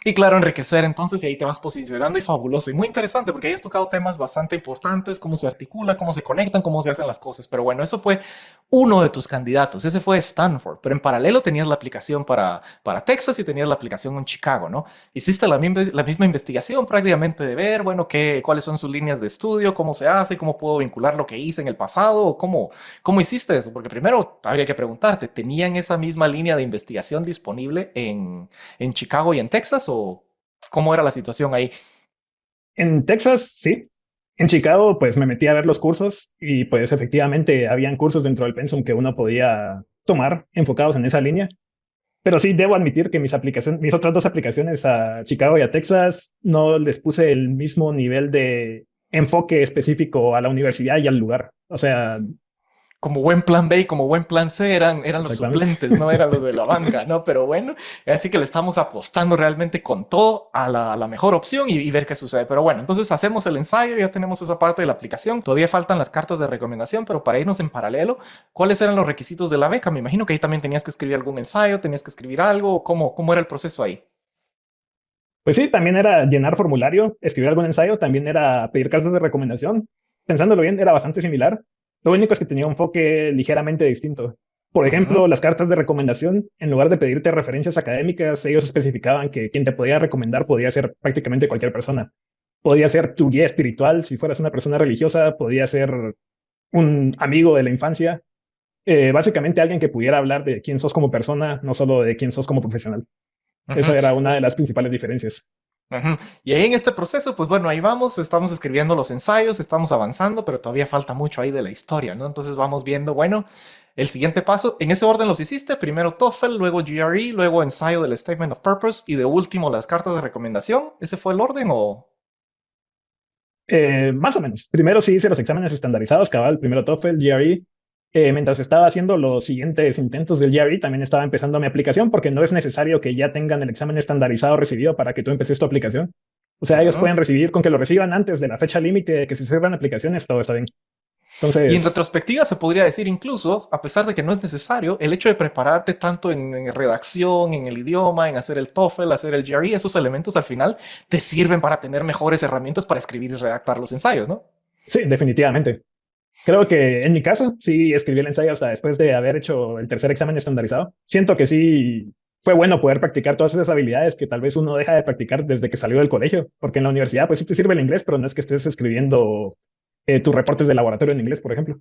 Y claro, enriquecer entonces y ahí te vas posicionando y fabuloso y muy interesante porque ahí has tocado temas bastante importantes, cómo se articula, cómo se conectan, cómo se hacen las cosas. Pero bueno, eso fue uno de tus candidatos, ese fue Stanford, pero en paralelo tenías la aplicación para Texas y tenías la aplicación en Chicago, ¿no? Hiciste la misma investigación prácticamente de ver, bueno, cuáles son sus líneas de estudio, cómo se hace, cómo puedo vincular lo que hice en el pasado, o cómo hiciste eso, porque primero habría que preguntarte, ¿tenían esa misma línea de investigación disponible en Chicago y en Texas o cómo era la situación ahí? En Texas, sí. En Chicago, pues me metí a ver los cursos y pues efectivamente habían cursos dentro del pensum que uno podía tomar enfocados en esa línea. Pero sí, debo admitir que mis otras dos aplicaciones a Chicago y a Texas, no les puse el mismo nivel de enfoque específico a la universidad y al lugar. O sea, Como buen plan B y como buen plan C eran los exactamente. suplentes, no eran los de la banca, ¿no? Pero bueno, así que le estamos apostando realmente con todo a la mejor opción y ver qué sucede. Pero bueno, entonces hacemos el ensayo, ya tenemos esa parte de la aplicación, todavía faltan las cartas de recomendación, pero para irnos en paralelo, ¿cuáles eran los requisitos de la beca? Me imagino que ahí también tenías que escribir algún ensayo, tenías que escribir algo, ¿cómo era el proceso ahí? Pues sí, también era llenar formulario, escribir algún ensayo, también era pedir cartas de recomendación. Pensándolo bien, era bastante similar. Lo único es que tenía un enfoque ligeramente distinto. Por Ujú. ejemplo, las cartas de recomendación, en lugar de pedirte referencias académicas, ellos especificaban que quien te podía recomendar podía ser prácticamente cualquier persona. Podía ser tu guía espiritual, si fueras una persona religiosa, podía ser un amigo de la infancia, básicamente alguien que pudiera hablar de quién sos como persona, no solo de quién sos como profesional. Ujú. Esa era una de las principales diferencias. Ujú. Y ahí en este proceso, pues bueno, ahí vamos, estamos escribiendo los ensayos, estamos avanzando, pero todavía falta mucho ahí de la historia, ¿no? Entonces vamos viendo, bueno, el siguiente paso, en ese orden los hiciste, primero TOEFL, luego GRE, luego ensayo del Statement of Purpose y de último las cartas de recomendación. ¿Ese fue el orden o...? Más o menos. Primero sí hice los exámenes estandarizados, cabal, primero TOEFL, GRE. Mientras estaba haciendo los siguientes intentos del GRE, también estaba empezando mi aplicación porque no es necesario que ya tengan el examen estandarizado recibido para que tú empeces tu aplicación. O sea, ellos Ujú. pueden recibir con que lo reciban antes de la fecha límite de que se cierran aplicaciones, todo está bien. Y en Entonces, retrospectiva se podría decir incluso, a pesar de que no es necesario, el hecho de prepararte tanto en redacción, en el idioma, en hacer el TOEFL, hacer el GRE, esos elementos al final te sirven para tener mejores herramientas para escribir y redactar los ensayos, ¿no? sí, definitivamente. Creo que en mi caso, sí escribí el ensayo hasta después de haber hecho el tercer examen estandarizado. Siento que sí fue bueno poder practicar todas esas habilidades que tal vez uno deja de practicar desde que salió del colegio, porque en la universidad pues sí te sirve el inglés, pero no es que estés escribiendo tus reportes de laboratorio en inglés, por ejemplo.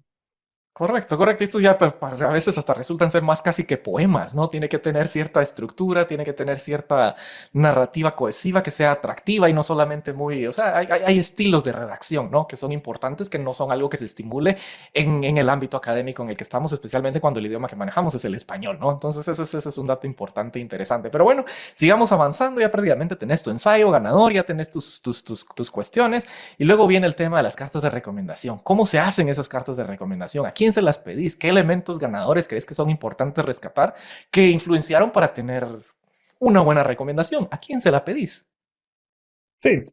Correcto, correcto. Estos ya a veces hasta resultan ser más casi que poemas, ¿no? Tiene que tener cierta estructura, tiene que tener cierta narrativa cohesiva que sea atractiva y no solamente muy, o sea, hay estilos de redacción, ¿no? Que son importantes, que no son algo que se estimule en el ámbito académico en el que estamos, especialmente cuando el idioma que manejamos es el español, ¿no? Entonces ese es un dato importante e interesante. Pero bueno, sigamos avanzando, ya prácticamente tenés tu ensayo ganador, ya tenés tus cuestiones. Y luego viene el tema de las cartas de recomendación. ¿Cómo se hacen esas cartas de recomendación? ¿A quién se las pedís? ¿Qué elementos ganadores crees que son importantes rescatar que influenciaron para tener una buena recomendación? ¿A quién se la pedís? Sí,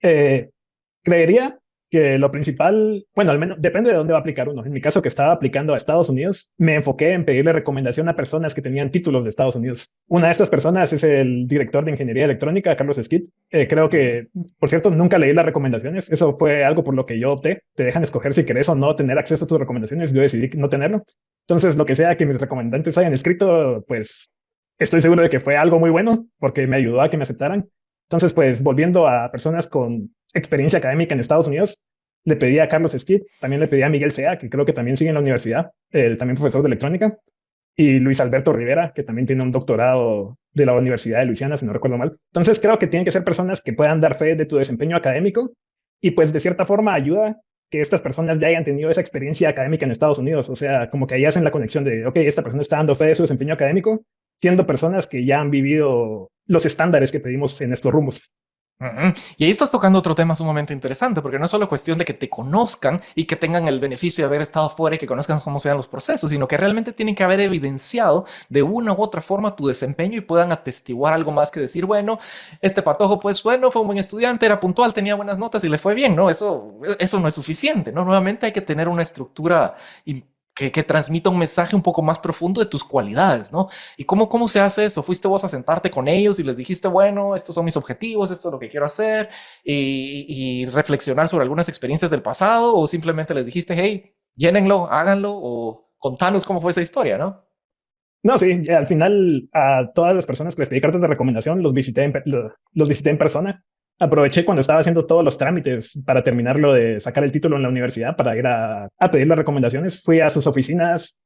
creería que lo principal, bueno, al menos depende de dónde va a aplicar uno. En mi caso, que estaba aplicando a Estados Unidos, me enfoqué en pedirle recomendación a personas que tenían títulos de Estados Unidos. Una de estas personas es el director de Ingeniería Electrónica, Carlos Skid. Creo que, por cierto, nunca leí las recomendaciones. Eso fue algo por lo que yo opté. Te dejan escoger si querés o no tener acceso a tus recomendaciones. Yo decidí no tenerlo. Entonces, lo que sea que mis recomendantes hayan escrito, pues estoy seguro de que fue algo muy bueno porque me ayudó a que me aceptaran. Entonces, pues volviendo a personas con experiencia académica en Estados Unidos, le pedí a Carlos Skid, también le pedí a Miguel Sea, que creo que también sigue en la universidad, también profesor de electrónica, y Luis Alberto Rivera, que también tiene un doctorado de la Universidad de Luisiana, si no recuerdo mal. Entonces, creo que tienen que ser personas que puedan dar fe de tu desempeño académico y pues de cierta forma ayuda que estas personas ya hayan tenido esa experiencia académica en Estados Unidos. O sea, como que ahí hacen la conexión de, ok, esta persona está dando fe de su desempeño académico, siendo personas que ya han vivido los estándares que pedimos en estos rumbos. Ujú. Y ahí estás tocando otro tema sumamente interesante, porque no es solo cuestión de que te conozcan y que tengan el beneficio de haber estado fuera y que conozcan cómo sean los procesos, sino que realmente tienen que haber evidenciado de una u otra forma tu desempeño y puedan atestiguar algo más que decir, bueno, este patojo, pues bueno, fue un buen estudiante, era puntual, tenía buenas notas y le fue bien, ¿no? Eso no es suficiente, ¿no? Nuevamente hay que tener una estructura que transmita un mensaje un poco más profundo de tus cualidades, ¿no? ¿Y cómo se hace eso? ¿Fuiste vos a sentarte con ellos y les dijiste, bueno, estos son mis objetivos, esto es lo que quiero hacer, y reflexionar sobre algunas experiencias del pasado? ¿O simplemente les dijiste, hey, llénenlo, háganlo, o contanos cómo fue esa historia, ¿no? No, sí, al final a todas las personas que les pedí cartas de recomendación los visité en persona. Aproveché cuando estaba haciendo todos los trámites para terminar lo de sacar el título en la universidad para ir a pedir las recomendaciones. Fui a sus oficinas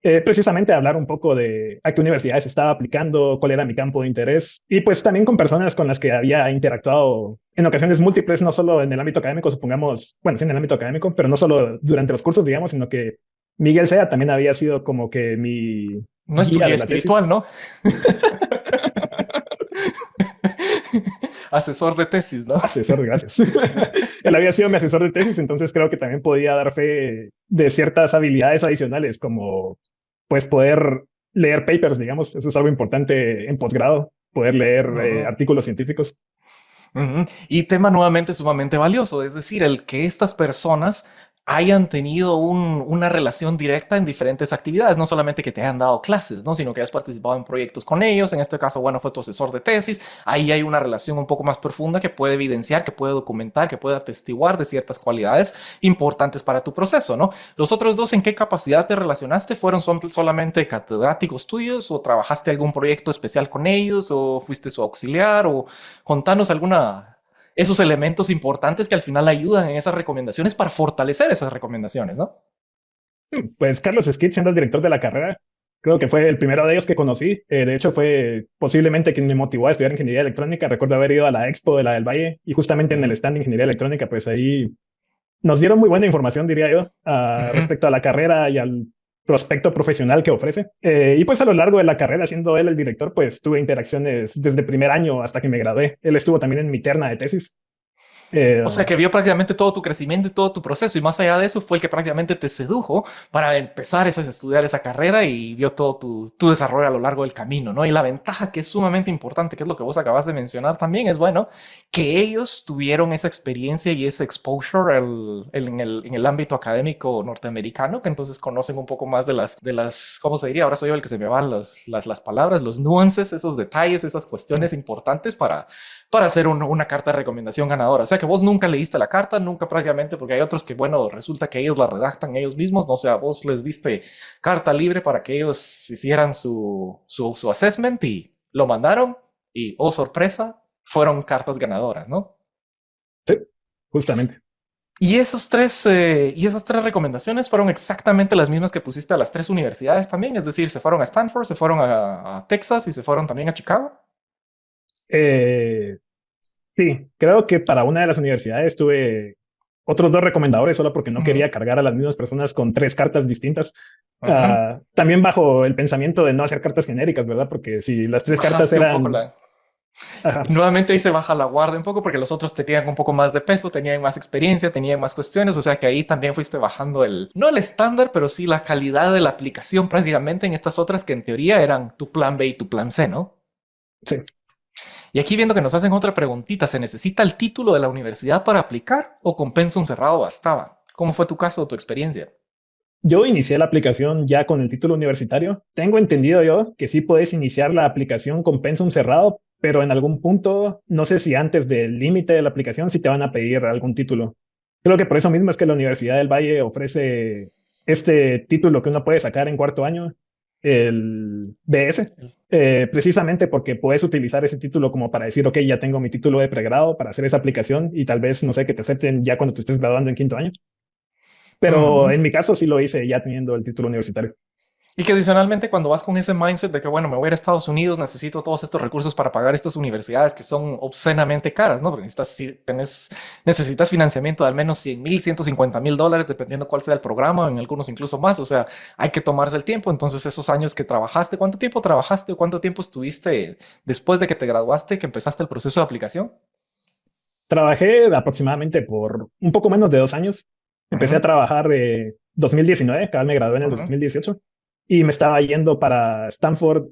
precisamente a hablar un poco de a qué universidades estaba aplicando, cuál era mi campo de interés y pues también con personas con las que había interactuado en ocasiones múltiples, no solo en el ámbito académico, supongamos, bueno, sí en el ámbito académico, pero no solo durante los cursos, digamos, sino que Miguel Sea también había sido como que mi No es tu guía guía de la espiritual, tesis. ¿no? Asesor de tesis, ¿no? Asesor, gracias. Él había sido mi asesor de tesis, entonces creo que también podía dar fe de ciertas habilidades adicionales, como pues poder leer papers, digamos, eso es algo importante en posgrado, poder leer Ujú. artículos científicos. Ujú. Y tema nuevamente sumamente valioso, es decir, el que estas personas hayan tenido una relación directa en diferentes actividades, no solamente que te hayan dado clases, ¿no? Sino que hayas participado en proyectos con ellos, en este caso, bueno, fue tu asesor de tesis, ahí hay una relación un poco más profunda que puede evidenciar, que puede documentar, que puede atestiguar de ciertas cualidades importantes para tu proceso, ¿no? Los otros dos, ¿en qué capacidad te relacionaste? ¿Fueron solamente catedráticos tuyos o trabajaste algún proyecto especial con ellos o fuiste su auxiliar o contanos alguna, esos elementos importantes que al final ayudan en esas recomendaciones para fortalecer esas recomendaciones, ¿no? Pues Carlos Skid, siendo el director de la carrera, creo que fue el primero de ellos que conocí. De hecho, fue posiblemente quien me motivó a estudiar ingeniería electrónica. Recuerdo haber ido a la expo de la del Valle y justamente en el Ujú, stand de ingeniería electrónica, pues ahí nos dieron muy buena información, diría yo, ujú. respecto a la carrera y al prospecto profesional que ofrece. Y pues a lo largo de la carrera, siendo él el director, pues tuve interacciones desde primer año hasta que me gradué. Él estuvo también en mi terna de tesis. Eh, O sea, que vio prácticamente todo tu crecimiento y todo tu proceso, y más allá de eso fue el que prácticamente te sedujo para empezar a estudiar esa carrera y vio todo tu desarrollo a lo largo del camino, ¿no? Y la ventaja que es sumamente importante, que es lo que vos acabas de mencionar también, es bueno, que ellos tuvieron esa experiencia y ese exposure en el ámbito académico norteamericano, que entonces conocen un poco más ¿cómo se diría? Ahora soy yo el que se me van las palabras, los nuances, esos detalles, esas cuestiones importantes para hacer una carta de recomendación ganadora. O sea que vos nunca leíste la carta, nunca prácticamente, porque hay otros que, bueno, resulta que ellos la redactan ellos mismos, no sé, a vos les diste carta libre para que ellos hicieran su assessment y lo mandaron y, oh sorpresa, fueron cartas ganadoras, ¿no? sí, justamente. Y esas tres recomendaciones fueron exactamente las mismas que pusiste a las tres universidades también, es decir, se fueron a Stanford, se fueron a Texas y se fueron también a Chicago. Eh, sí, creo que para una de las universidades tuve otros dos recomendadores solo porque no Ujú, quería cargar a las mismas personas con tres cartas distintas. ujú. También bajo el pensamiento de no hacer cartas genéricas, ¿verdad? Porque si las tres cartas Bajaste un poco eran... la, Ajá, Nuevamente ahí se baja la guardia un poco porque los otros tenían un poco más de peso, tenían más experiencia, tenían más cuestiones, o sea que ahí también fuiste bajando no el estándar, pero sí la calidad de la aplicación prácticamente en estas otras que en teoría eran tu plan B y tu plan C, ¿no? sí. Y aquí viendo que nos hacen otra preguntita, ¿se necesita el título de la universidad para aplicar o con pensum cerrado bastaba? ¿Cómo fue tu caso o tu experiencia? Yo inicié la aplicación ya con el título universitario. Tengo entendido yo que sí puedes iniciar la aplicación con pensum cerrado, pero en algún punto, no sé si antes del límite de la aplicación, sí te van a pedir algún título. Creo que por eso mismo es que la Universidad del Valle ofrece este título que uno puede sacar en cuarto año, el BS, precisamente porque puedes utilizar ese título como para decir, ok, ya tengo mi título de pregrado para hacer esa aplicación y tal vez, no sé, que te acepten ya cuando te estés graduando en quinto año. Pero Ujú. en mi caso sí lo hice ya teniendo el título universitario. Y que adicionalmente cuando vas con ese mindset de que, bueno, me voy a ir a Estados Unidos, necesito todos estos recursos para pagar estas universidades que son obscenamente caras, ¿no? Porque necesitas financiamiento de al menos 100,000, $150,000, dependiendo cuál sea el programa, en algunos incluso más. O sea, hay que tomarse el tiempo. Entonces, esos años que trabajaste, ¿cuánto tiempo trabajaste o cuánto tiempo estuviste después de que te graduaste, que empezaste el proceso de aplicación? Trabajé aproximadamente por un poco menos de 2 años. Empecé a Ujú, trabajar 2019, cada vez me gradué en el ujú. 2018 y me estaba yendo para Stanford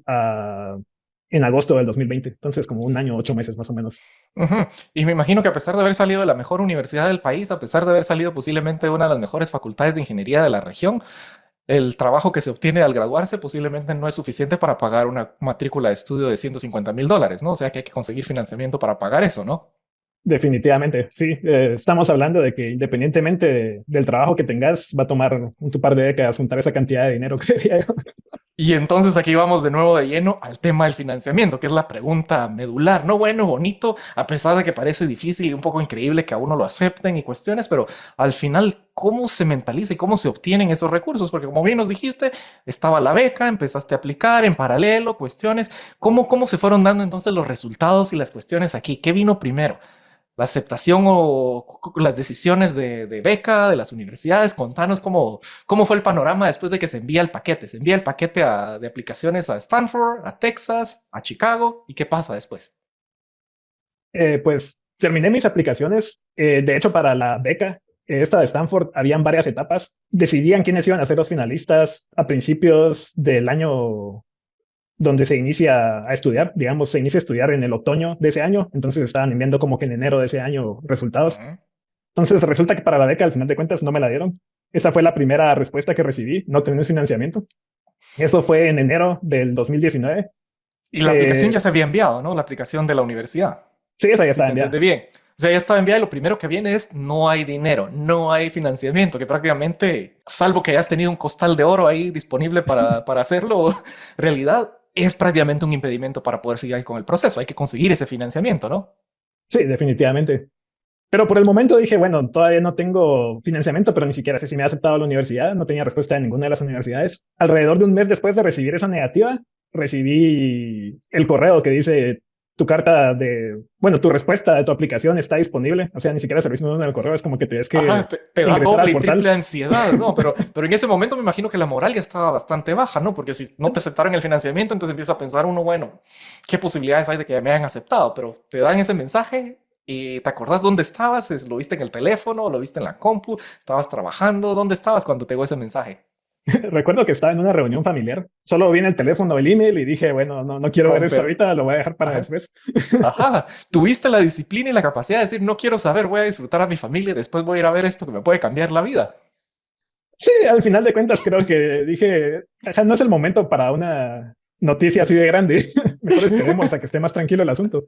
en agosto del 2020. Entonces, como un año, 8 meses más o menos. Ujú. Y me imagino que a pesar de haber salido de la mejor universidad del país, a pesar de haber salido posiblemente de una de las mejores facultades de ingeniería de la región, el trabajo que se obtiene al graduarse posiblemente no es suficiente para pagar una matrícula de estudio de $150,000, ¿no? O sea que hay que conseguir financiamiento para pagar eso, ¿no? Definitivamente, sí. Estamos hablando de que independientemente del trabajo que tengas, va a tomar un par de décadas juntar esa cantidad de dinero, creería yo. Y entonces aquí vamos de nuevo de lleno al tema del financiamiento, que es la pregunta medular, ¿no? Bueno, bonito, a pesar de que parece difícil y un poco increíble que a uno lo acepten y cuestiones, pero al final, ¿cómo se mentaliza y cómo se obtienen esos recursos? Porque como bien nos dijiste, estaba la beca, empezaste a aplicar en paralelo, cuestiones. ¿Cómo se fueron dando entonces los resultados y las cuestiones aquí? ¿Qué vino primero? La aceptación o las decisiones de beca de las universidades. Contanos cómo fue el panorama después de que se envía el paquete. Se envía el paquete de aplicaciones a Stanford, a Texas, a Chicago. ¿Y qué pasa después? Pues terminé mis aplicaciones. De hecho, para la beca, esta de Stanford, habían varias etapas. Decidían quiénes iban a ser los finalistas a principios del año donde se inicia a estudiar, digamos, se inicia a estudiar en el otoño de ese año, entonces estaban enviando como que en enero de ese año resultados. Ujú. Entonces resulta que para la beca, al final de cuentas, no me la dieron. Esa fue la primera respuesta que recibí, no tener financiamiento. Eso fue en enero del 2019. Y la aplicación Eh, ya se había enviado, ¿no? La aplicación de la universidad. sí, esa ya Si estaba te entendí enviada. bien. O sea, ya estaba enviada y lo primero que viene es no hay dinero, no hay financiamiento, que prácticamente, salvo que hayas tenido un costal de oro ahí disponible para hacerlo realidad, es prácticamente un impedimento para poder seguir con el proceso. Hay que conseguir ese financiamiento, ¿no? Sí, definitivamente. Pero por el momento dije, bueno, todavía no tengo financiamiento, pero ni siquiera sé si me ha aceptado la universidad. No tenía respuesta de ninguna de las universidades. Alrededor de un mes después de recibir esa negativa, recibí el correo que dice tu carta de, bueno, tu respuesta de tu aplicación está disponible. O sea, ni siquiera servicio en el correo, es como que tienes que Ajá, te da ingresar al doble y triple portal. ansiedad, ¿no? Pero en ese momento me imagino que la moral ya estaba bastante baja, ¿no? Porque si no te aceptaron el financiamiento, entonces empieza a pensar uno, bueno, ¿qué posibilidades hay de que me hayan aceptado? Pero te dan ese mensaje y te acordás dónde estabas. ¿Lo viste en el teléfono? ¿Lo viste en la compu? ¿Estabas trabajando? ¿Dónde estabas cuando te llegó ese mensaje? Recuerdo que estaba en una reunión familiar. Solo vi en el teléfono el email y dije, bueno, no quiero ver Con esto per- ahorita, lo voy a dejar para Ajá. después. Ajá, tuviste la disciplina y la capacidad de decir, no quiero saber, voy a disfrutar a mi familia, después voy a ir a ver esto que me puede cambiar la vida. Sí, al final de cuentas creo que dije, "Ajá, no es el momento para una noticia así de grande. Mejor esperemos a que esté más tranquilo el asunto".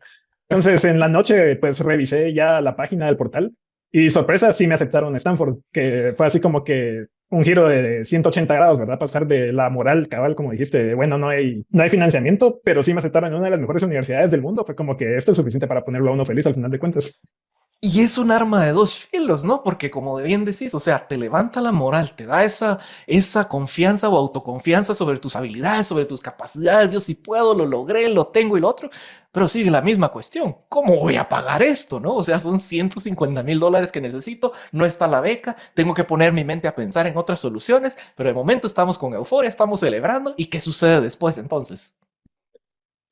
Entonces, en la noche, pues revisé ya la página del portal y sorpresa, sí me aceptaron Stanford, que fue así como que un giro de 180 grados, ¿verdad? Pasar de la moral cabal, como dijiste, de, bueno, no hay financiamiento, pero sí me aceptaron en una de las mejores universidades del mundo. Fue como que esto es suficiente para ponerlo a uno feliz al final de cuentas. Y es un arma de dos filos, ¿no? Porque como bien decís, o sea, te levanta la moral, te da esa confianza o autoconfianza sobre tus habilidades, sobre tus capacidades. Yo sí puedo, lo logré, lo tengo y lo otro. Pero sigue la misma cuestión. ¿Cómo voy a pagar esto, no? O sea, son $150,000 que necesito, no está la beca, tengo que poner mi mente a pensar en otras soluciones, pero de momento estamos con euforia, estamos celebrando. ¿Y qué sucede después entonces?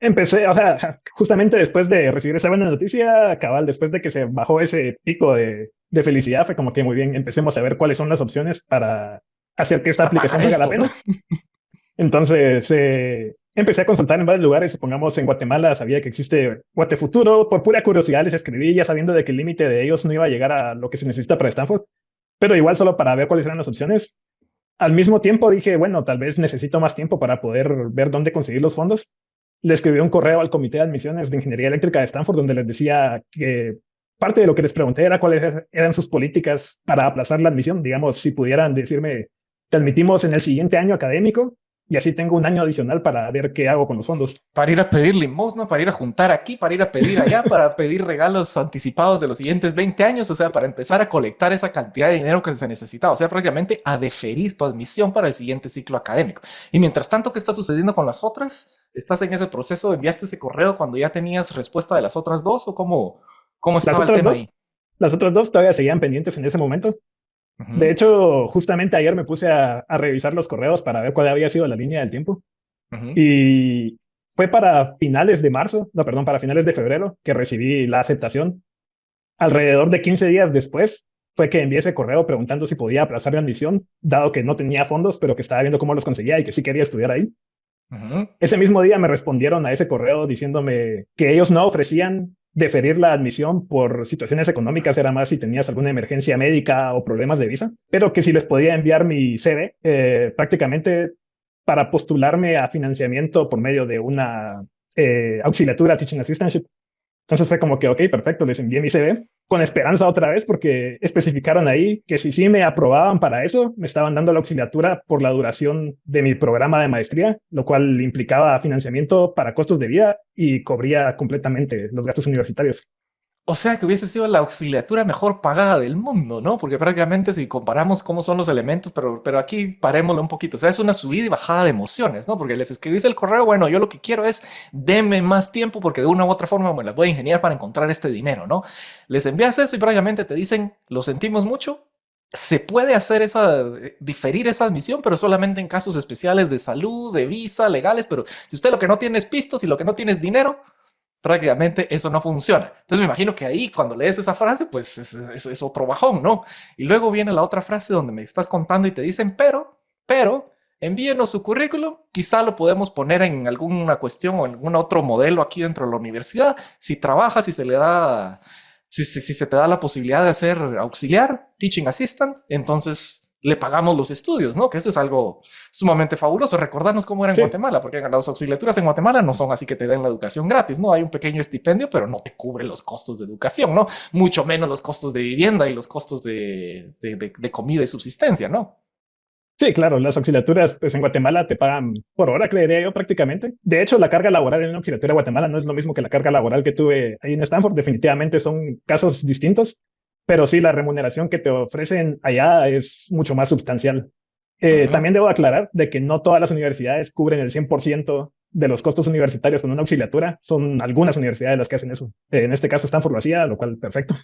Empecé, o sea, justamente después de recibir esa buena noticia, cabal, después de que se bajó ese pico de felicidad, fue como que muy bien, empecemos a ver cuáles son las opciones para hacer que esta Para pagar aplicación valga la esto, ¿no? pena. Entonces, empecé a consultar en varios lugares, supongamos en Guatemala sabía que existe Guatefuturo, por pura curiosidad les escribí ya sabiendo de que el límite de ellos no iba a llegar a lo que se necesita para Stanford, pero igual solo para ver cuáles eran las opciones. Al mismo tiempo dije, bueno, tal vez necesito más tiempo para poder ver dónde conseguir los fondos. Le escribí un correo al Comité de Admisiones de Ingeniería Eléctrica de Stanford donde les decía que parte de lo que les pregunté era cuáles eran sus políticas para aplazar la admisión. Digamos, si pudieran decirme, te admitimos en el siguiente año académico y así tengo un año adicional para ver qué hago con los fondos. Para ir a pedir limosna, para ir a juntar aquí, para ir a pedir allá, para pedir regalos anticipados de los siguientes 20 años, o sea, para empezar a colectar esa cantidad de dinero que se necesitaba, o sea, prácticamente a deferir tu admisión para el siguiente ciclo académico. Y mientras tanto, ¿qué está sucediendo con las otras? ¿Estás en ese proceso? ¿Enviaste ese correo cuando ya tenías respuesta de las otras dos o cómo Las estaba el otras tema ahí? dos, las otras dos todavía seguían pendientes en ese momento. De Ujú, hecho, justamente ayer me puse a revisar los correos para ver cuál había sido la línea del tiempo. ujú. Y fue para finales de marzo, no, perdón, para finales de febrero que recibí la aceptación. Alrededor de 15 días después fue que envié ese correo preguntando si podía aplazar la admisión, dado que no tenía fondos, pero que estaba viendo cómo los conseguía y que sí quería estudiar ahí. Ujú. Ese mismo día me respondieron a ese correo diciéndome que ellos no ofrecían deferir la admisión por situaciones económicas, era más si tenías alguna emergencia médica o problemas de visa, pero que si les podía enviar mi CV, prácticamente para postularme a financiamiento por medio de una auxiliatura Teaching Assistantship. Entonces fue como que, ok, perfecto, les envié mi CV con esperanza otra vez porque especificaron ahí que si sí me aprobaban para eso, me estaban dando la auxiliatura por la duración de mi programa de maestría, lo cual implicaba financiamiento para costos de vida y cubría completamente los gastos universitarios. O sea que hubiese sido la auxiliatura mejor pagada del mundo, ¿no? Porque prácticamente si comparamos cómo son los elementos, pero aquí parémoslo un poquito. O sea, es una subida y bajada de emociones, ¿no? Porque les escribís el correo, bueno, yo lo que quiero es denme más tiempo porque de una u otra forma me las voy a ingeniar para encontrar este dinero, ¿no? Les envías eso y prácticamente te dicen, lo sentimos mucho. Se puede hacer diferir esa admisión, pero solamente en casos especiales de salud, de visa, legales. Pero si usted lo que no tiene es pistos y lo que no tiene es dinero, prácticamente eso no funciona. Entonces me imagino que ahí cuando lees esa frase, pues es otro bajón, ¿no? Y luego viene la otra frase donde me estás contando y te dicen, pero, envíenos su currículum, quizá lo podemos poner en alguna cuestión o en algún otro modelo aquí dentro de la universidad. Si trabajas, si se le da, si se te da la posibilidad de ser auxiliar, teaching assistant, entonces le pagamos los estudios, ¿no? Que eso es algo sumamente fabuloso. Recordarnos cómo era en Sí, Guatemala, porque las auxiliaturas en Guatemala no son así que te den la educación gratis, ¿no? Hay un pequeño estipendio, pero no te cubre los costos de educación, ¿no? Mucho menos los costos de vivienda y los costos de comida y subsistencia, ¿no? sí, claro, las auxiliaturas pues en Guatemala te pagan por hora, creería yo, prácticamente. De hecho, la carga laboral en una auxiliatura de Guatemala no es lo mismo que la carga laboral que tuve ahí en Stanford. Definitivamente son casos distintos, pero sí, la remuneración que te ofrecen allá es mucho más sustancial. Uh -huh. También debo aclarar de que no todas las universidades cubren el 100% de los costos universitarios con una auxiliatura. Son algunas universidades las que hacen eso. En este caso, Stanford lo hacía, lo cual perfecto.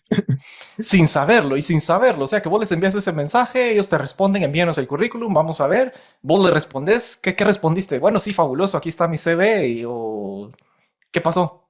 Sin saberlo y sin saberlo. O sea, que vos les envías ese mensaje, ellos te responden, envíanos el currículum, vamos a ver. Vos le respondes, ¿qué respondiste? Bueno, sí, fabuloso, aquí está mi CV. O ¿qué pasó?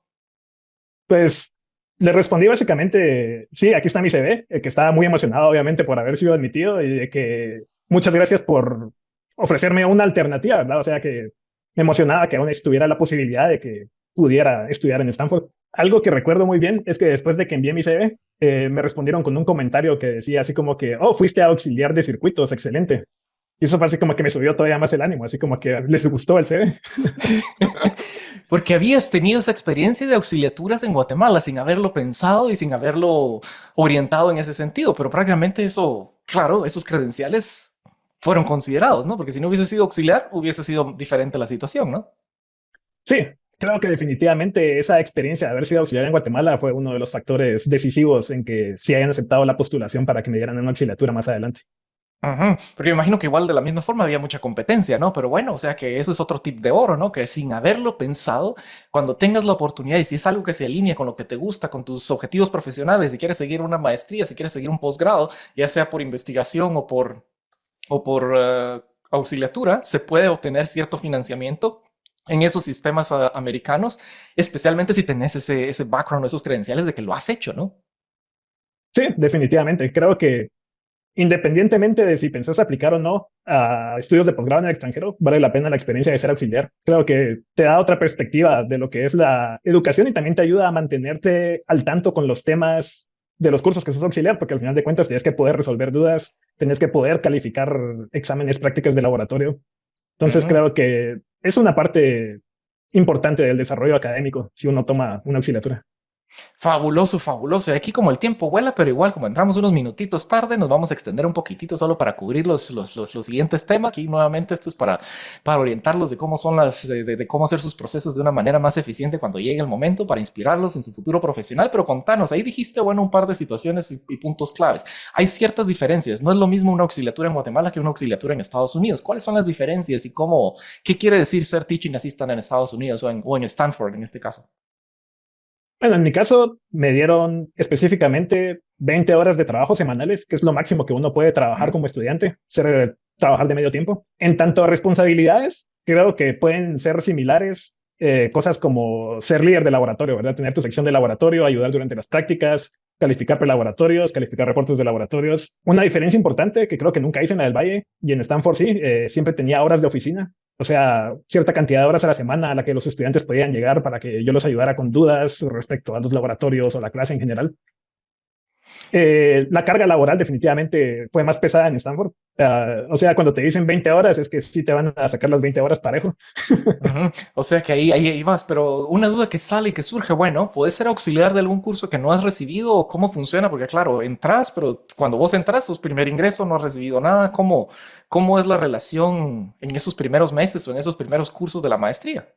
Pues le respondí básicamente, sí, aquí está mi CV, que estaba muy emocionado obviamente por haber sido admitido y de que muchas gracias por ofrecerme una alternativa, ¿verdad? O sea que me emocionaba que aún estuviera la posibilidad de que pudiera estudiar en Stanford. Algo que recuerdo muy bien es que después de que envié mi CV, me respondieron con un comentario que decía así como que, oh, fuiste auxiliar de circuitos, excelente. Y eso fue así como que me subió todavía más el ánimo, así como que les gustó el CV. Porque habías tenido esa experiencia de auxiliaturas en Guatemala sin haberlo pensado y sin haberlo orientado en ese sentido, pero prácticamente eso, claro, esos credenciales fueron considerados, ¿no? Porque si no hubiese sido auxiliar, hubiese sido diferente la situación, ¿no? Sí, creo que definitivamente esa experiencia de haber sido auxiliar en Guatemala fue uno de los factores decisivos en que sí hayan aceptado la postulación para que me dieran una auxiliatura más adelante. Ujú. Porque me imagino que igual de la misma forma había mucha competencia, ¿no? Pero bueno, o sea que eso es otro tip de oro, ¿no? Que sin haberlo pensado, cuando tengas la oportunidad y si es algo que se alinea con lo que te gusta, con tus objetivos profesionales, si quieres seguir una maestría, si quieres seguir un posgrado, ya sea por investigación o por auxiliatura, se puede obtener cierto financiamiento en esos sistemas americanos, especialmente si tenés ese background, esos credenciales de que lo has hecho, ¿no? Sí, definitivamente. Creo que independientemente de si pensás aplicar o no a estudios de posgrado en el extranjero, vale la pena la experiencia de ser auxiliar. Creo que te da otra perspectiva de lo que es la educación y también te ayuda a mantenerte al tanto con los temas de los cursos que sos auxiliar, porque al final de cuentas tienes que poder resolver dudas, tienes que poder calificar exámenes prácticas de laboratorio. Entonces Ujú. creo que es una parte importante del desarrollo académico si uno toma una auxiliatura. Fabuloso, fabuloso. Y aquí como el tiempo vuela, pero igual como entramos unos minutitos tarde, nos vamos a extender un poquitito solo para cubrir los siguientes temas. Aquí nuevamente esto es para orientarlos de cómo son de cómo hacer sus procesos de una manera más eficiente cuando llegue el momento, para inspirarlos en su futuro profesional. Pero contanos, ahí dijiste, bueno, un par de situaciones y puntos claves. Hay ciertas diferencias. No es lo mismo una auxiliatura en Guatemala que una auxiliatura en Estados Unidos. ¿Cuáles son las diferencias y qué quiere decir ser teaching assistant en Estados Unidos o en Stanford en este caso? Bueno, en mi caso me dieron específicamente 20 horas de trabajo semanales, que es lo máximo que uno puede trabajar como estudiante, trabajar de medio tiempo. En tanto a responsabilidades, creo que pueden ser similares, cosas como ser líder de laboratorio, ¿verdad? Tener tu sección de laboratorio, ayudar durante las prácticas, calificar prelaboratorios, calificar reportes de laboratorios. Una diferencia importante que creo que nunca hice en la del Valle y en Stanford sí, siempre tenía horas de oficina. O sea, cierta cantidad de horas a la semana a la que los estudiantes podían llegar para que yo los ayudara con dudas respecto a los laboratorios o la clase en general. La carga laboral definitivamente fue más pesada en Stanford. O sea, cuando te dicen 20 horas, es que sí te van a sacar las 20 horas parejo. Ujú. O sea que ahí vas, pero una duda que sale y que surge, bueno, ¿puedes ser auxiliar de algún curso que no has recibido o cómo funciona? Porque claro, entras, pero cuando vos entras, tus primer ingreso, no has recibido nada. ¿Cómo es la relación en esos primeros meses o en esos primeros cursos de la maestría?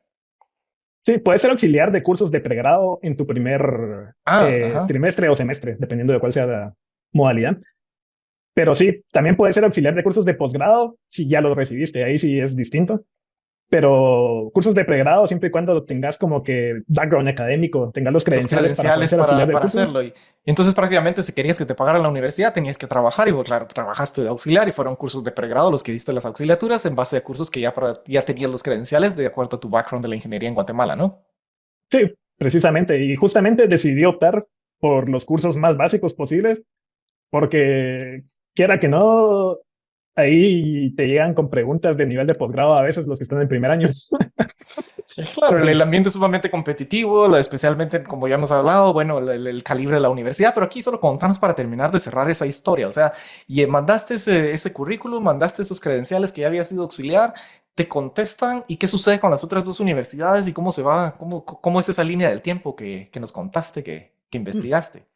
Sí, puedes ser auxiliar de cursos de pregrado en tu primer Ah, ajá. trimestre o semestre, dependiendo de cuál sea la modalidad. Pero sí, también puedes ser auxiliar de cursos de posgrado si ya los recibiste. Ahí sí es distinto. Pero cursos de pregrado, siempre y cuando tengas como que background académico, tengas los Los credenciales para poder credenciales ser auxiliar del para curso. hacerlo. Y entonces prácticamente si querías que te pagaran la universidad tenías que trabajar y pues, claro, trabajaste de auxiliar y fueron cursos de pregrado los que diste las auxiliaturas en base a cursos que ya tenías los credenciales de acuerdo a tu background de la ingeniería en Guatemala, ¿no? Sí, precisamente. Y justamente decidí optar por los cursos más básicos posibles, porque quiera que no, ahí te llegan con preguntas de nivel de posgrado a veces los que están en primer año. Claro, el Entonces, ambiente es sumamente competitivo, especialmente como ya hemos hablado, bueno, el calibre de la universidad, pero aquí solo contamos para terminar de cerrar esa historia, o sea, y mandaste ese currículum, mandaste esos credenciales que ya había sido auxiliar, te contestan y qué sucede con las otras dos universidades y cómo se va, cómo es esa línea del tiempo que nos contaste, que investigaste.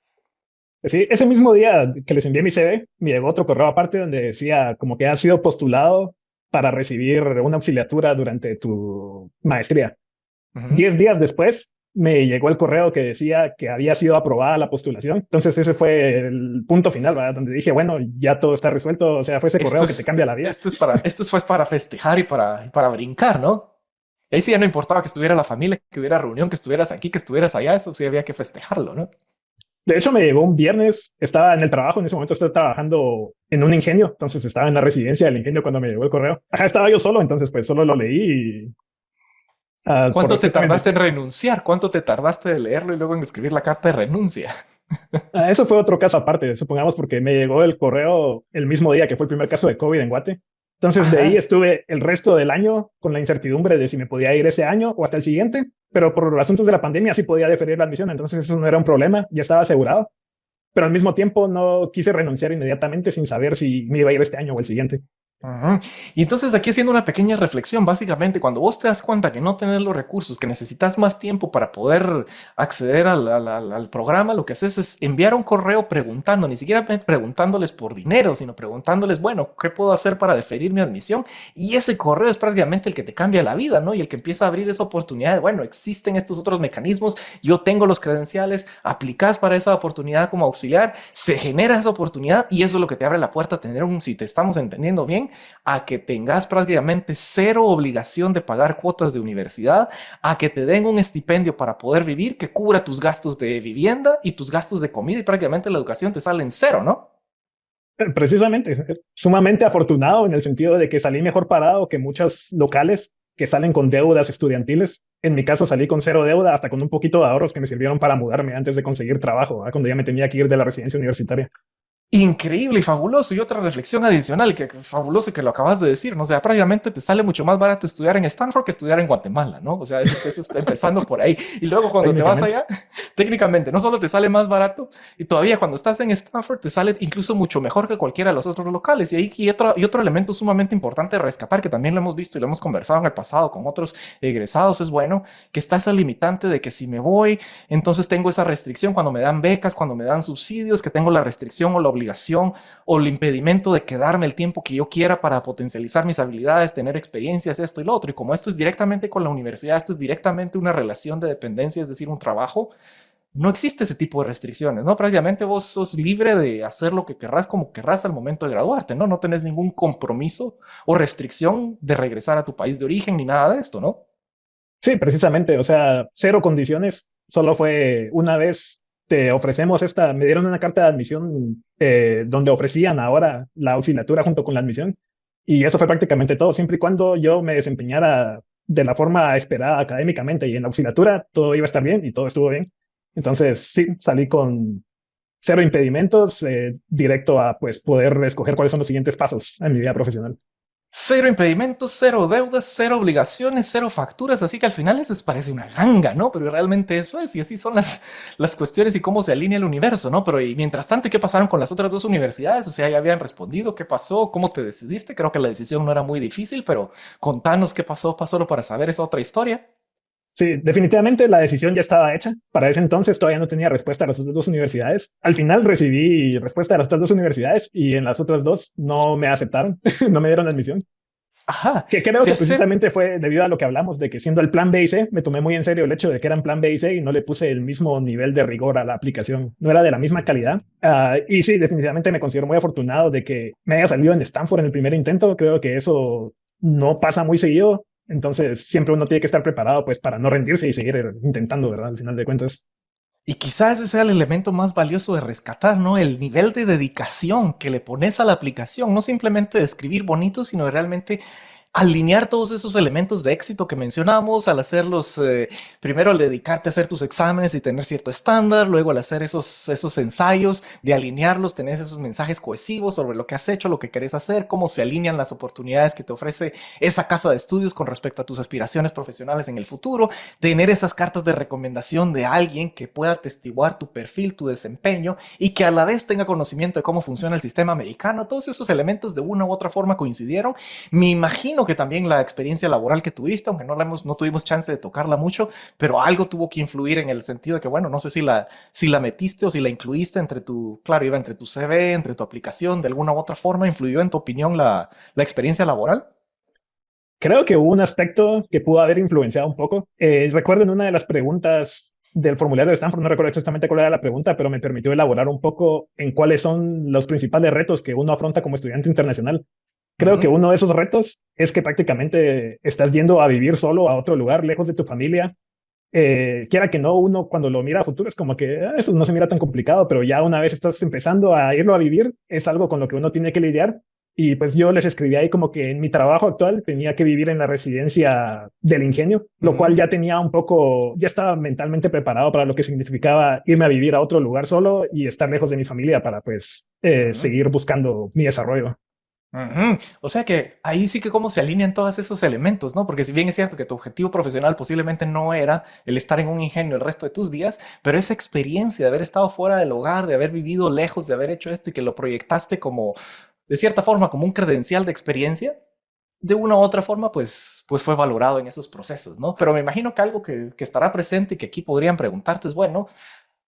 sí, ese mismo día que les envié mi CV, me llegó otro correo aparte donde decía como que has sido postulado para recibir una auxiliatura durante tu maestría. Ujú. 10 días después me llegó el correo que decía que había sido aprobada la postulación. Entonces ese fue el punto final, ¿verdad? Donde dije, bueno, ya todo está resuelto. O sea, fue ese correo que te cambia la vida. Esto fue para festejar y para brincar, ¿no? Ahí sí ya no importaba que estuviera la familia, que hubiera reunión, que estuvieras aquí, que estuvieras allá, eso sí había que festejarlo, ¿no? De hecho, me llegó un viernes, estaba en el trabajo, en ese momento estaba trabajando en un ingenio, entonces estaba en la residencia del ingenio cuando me llegó el correo. Ajá, estaba yo solo, entonces pues solo lo leí y por ¿Cuánto te respeto a mis tardaste en renunciar? ¿Cuánto te tardaste de leerlo y luego en escribir la carta de renuncia? Eso fue otro caso aparte, supongamos, porque me llegó el correo el mismo día que fue el primer caso de COVID en Guate. Entonces, de ahí Ajá. estuve el resto del año con la incertidumbre de si me podía ir ese año o hasta el siguiente, pero por los asuntos de la pandemia sí podía deferir la admisión, entonces eso no era un problema, ya estaba asegurado, pero al mismo tiempo no quise renunciar inmediatamente sin saber si me iba a ir este año o el siguiente. Ujú. Y entonces aquí haciendo una pequeña reflexión, básicamente cuando vos te das cuenta que no tenés los recursos, que necesitas más tiempo para poder acceder al programa, lo que haces es enviar un correo preguntando, ni siquiera preguntándoles por dinero, sino preguntándoles, bueno, ¿qué puedo hacer para deferir mi admisión? Y ese correo es prácticamente el que te cambia la vida, ¿no? Y el que empieza a abrir esa oportunidad de, bueno, existen estos otros mecanismos, yo tengo los credenciales, aplicas para esa oportunidad como auxiliar, se genera esa oportunidad y eso es lo que te abre la puerta a tener si te estamos entendiendo bien, a que tengas prácticamente cero obligación de pagar cuotas de universidad, a que te den un estipendio para poder vivir que cubra tus gastos de vivienda y tus gastos de comida y prácticamente la educación te sale en cero, ¿no? Precisamente, sumamente afortunado en el sentido de que salí mejor parado que muchos locales que salen con deudas estudiantiles. En mi caso salí con cero deuda, hasta con un poquito de ahorros que me sirvieron para mudarme antes de conseguir trabajo, ¿verdad? Cuando ya me tenía que ir de la residencia universitaria. Increíble y fabuloso. Y otra reflexión adicional, que fabuloso que lo acabas de decir, ¿no? O sea, prácticamente te sale mucho más barato estudiar en Stanford que estudiar en Guatemala, ¿no? O sea, eso es empezando por ahí. Y luego cuando te vas Técnicamente. allá, técnicamente, no solo te sale más barato, y todavía cuando estás en Stanford te sale incluso mucho mejor que cualquiera de los otros locales. Y ahí y otro elemento sumamente importante de rescatar, que también lo hemos visto y lo hemos conversado en el pasado con otros egresados, es bueno, que está esa limitante de que si me voy, entonces tengo esa restricción cuando me dan becas, cuando me dan subsidios, que tengo la restricción o la obligación o el impedimento de quedarme el tiempo que yo quiera para potencializar mis habilidades, tener experiencias, esto y lo otro. Y como esto es directamente con la universidad, esto es directamente una relación de dependencia, es decir, un trabajo, no existe ese tipo de restricciones, ¿no? Prácticamente vos sos libre de hacer lo que querrás como querrás al momento de graduarte, ¿no? No tenés ningún compromiso o restricción de regresar a tu país de origen ni nada de esto, ¿no? Sí, precisamente, o sea, cero condiciones, solo fue una vez te ofrecemos esta, me dieron una carta de admisión donde ofrecían ahora la auxiliatura junto con la admisión y eso fue prácticamente todo, siempre y cuando yo me desempeñara de la forma esperada académicamente y en la auxiliatura todo iba a estar bien y todo estuvo bien. Entonces, sí, salí con cero impedimentos, directo a pues poder escoger cuáles son los siguientes pasos en mi vida profesional. Cero impedimentos, cero deudas, cero obligaciones, cero facturas, así que al final eso parece una ganga, ¿no? Pero realmente eso es, y así son las cuestiones y cómo se alinea el universo, ¿no? Pero y mientras tanto, ¿qué pasaron con las otras dos universidades? O sea, ya habían respondido, ¿qué pasó? ¿Cómo te decidiste? Creo que la decisión no era muy difícil, pero contanos qué pasó, solo para saber esa otra historia. Sí, definitivamente la decisión ya estaba hecha. Para ese entonces todavía no tenía respuesta a las otras dos universidades. Al final recibí respuesta de las otras dos universidades y en las otras dos no me aceptaron, no me dieron admisión. Ajá, Que creo te que acepto. precisamente fue debido a lo que hablamos de que siendo el plan B y C, me tomé muy en serio el hecho de que eran plan B y C y no le puse el mismo nivel de rigor a la aplicación. No era de la misma calidad. Y sí, definitivamente me considero muy afortunado de que me haya salido en Stanford en el primer intento. Creo que eso no pasa muy seguido. Entonces, siempre uno tiene que estar preparado pues para no rendirse y seguir intentando, ¿verdad? Al final de cuentas. Y quizás ese sea el elemento más valioso de rescatar, ¿no? El nivel de dedicación que le pones a la aplicación, no simplemente de escribir bonito, sino de realmente alinear todos esos elementos de éxito que mencionamos al hacerlos, primero al dedicarte a hacer tus exámenes y tener cierto estándar, luego al hacer esos ensayos, de alinearlos, tener esos mensajes cohesivos sobre lo que has hecho, lo que querés hacer, cómo se alinean las oportunidades que te ofrece esa casa de estudios con respecto a tus aspiraciones profesionales en el futuro, tener esas cartas de recomendación de alguien que pueda atestiguar tu perfil, tu desempeño y que a la vez tenga conocimiento de cómo funciona el sistema americano. Todos esos elementos de una u otra forma coincidieron. Me imagino que también la experiencia laboral que tuviste, aunque no tuvimos chance de tocarla mucho, pero algo tuvo que influir en el sentido de que, bueno, no sé si la metiste o si la incluiste entre claro, iba entre tu CV, entre tu aplicación, de alguna u otra forma, ¿influyó en tu opinión la experiencia laboral? Creo que hubo un aspecto que pudo haber influenciado un poco. Recuerdo en una de las preguntas del formulario de Stanford, no recuerdo exactamente cuál era la pregunta, pero me permitió elaborar un poco en cuáles son los principales retos que uno afronta como estudiante internacional. Creo que Ujú. uno de esos retos es que prácticamente estás yendo a vivir solo a otro lugar, lejos de tu familia. Quiera que no, uno cuando lo mira a futuro es como que eso no se mira tan complicado, pero ya una vez estás empezando a irlo a vivir, es algo con lo que uno tiene que lidiar. Y pues yo les escribí ahí como que en mi trabajo actual tenía que vivir en la residencia del ingenio, lo cual Ujú. ya tenía un poco, ya estaba mentalmente preparado para lo que significaba irme a vivir a otro lugar solo y estar lejos de mi familia para pues Ujú. seguir buscando mi desarrollo. Ujú. O sea que ahí sí que cómo se alinean todos esos elementos, ¿no? Porque si bien es cierto que tu objetivo profesional posiblemente no era el estar en un ingenio el resto de tus días, pero esa experiencia de haber estado fuera del hogar, de haber vivido lejos, de haber hecho esto y que lo proyectaste como, de cierta forma, como un credencial de experiencia, de una u otra forma, pues fue valorado en esos procesos, ¿no? Pero me imagino que algo que estará presente y que aquí podrían preguntarte es, bueno,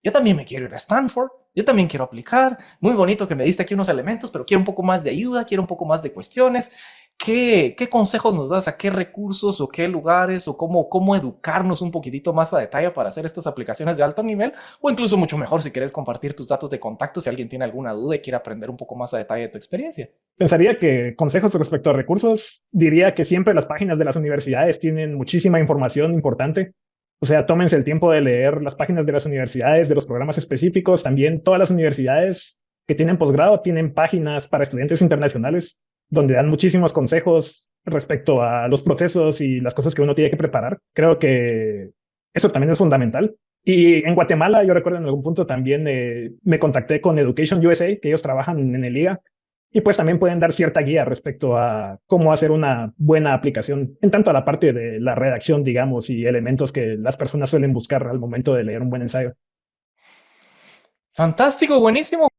yo también me quiero ir a Stanford, yo también quiero aplicar, muy bonito que me diste aquí unos elementos, pero quiero un poco más de ayuda, quiero un poco más de cuestiones. ¿Qué consejos nos das? ¿A qué recursos o qué lugares o cómo educarnos un poquitito más a detalle para hacer estas aplicaciones de alto nivel? O incluso mucho mejor si quieres compartir tus datos de contacto si alguien tiene alguna duda y quiere aprender un poco más a detalle de tu experiencia. Pensaría que consejos respecto a recursos, diría que siempre las páginas de las universidades tienen muchísima información importante. O sea, tómense el tiempo de leer las páginas de las universidades, de los programas específicos. También todas las universidades que tienen posgrado tienen páginas para estudiantes internacionales donde dan muchísimos consejos respecto a los procesos y las cosas que uno tiene que preparar. Creo que eso también es fundamental. Y en Guatemala, yo recuerdo en algún punto también me contacté con Education USA, que ellos trabajan en el IGA, y pues también pueden dar cierta guía respecto a cómo hacer una buena aplicación, en tanto a la parte de la redacción, digamos, y elementos que las personas suelen buscar al momento de leer un buen ensayo. Fantástico, buenísimo.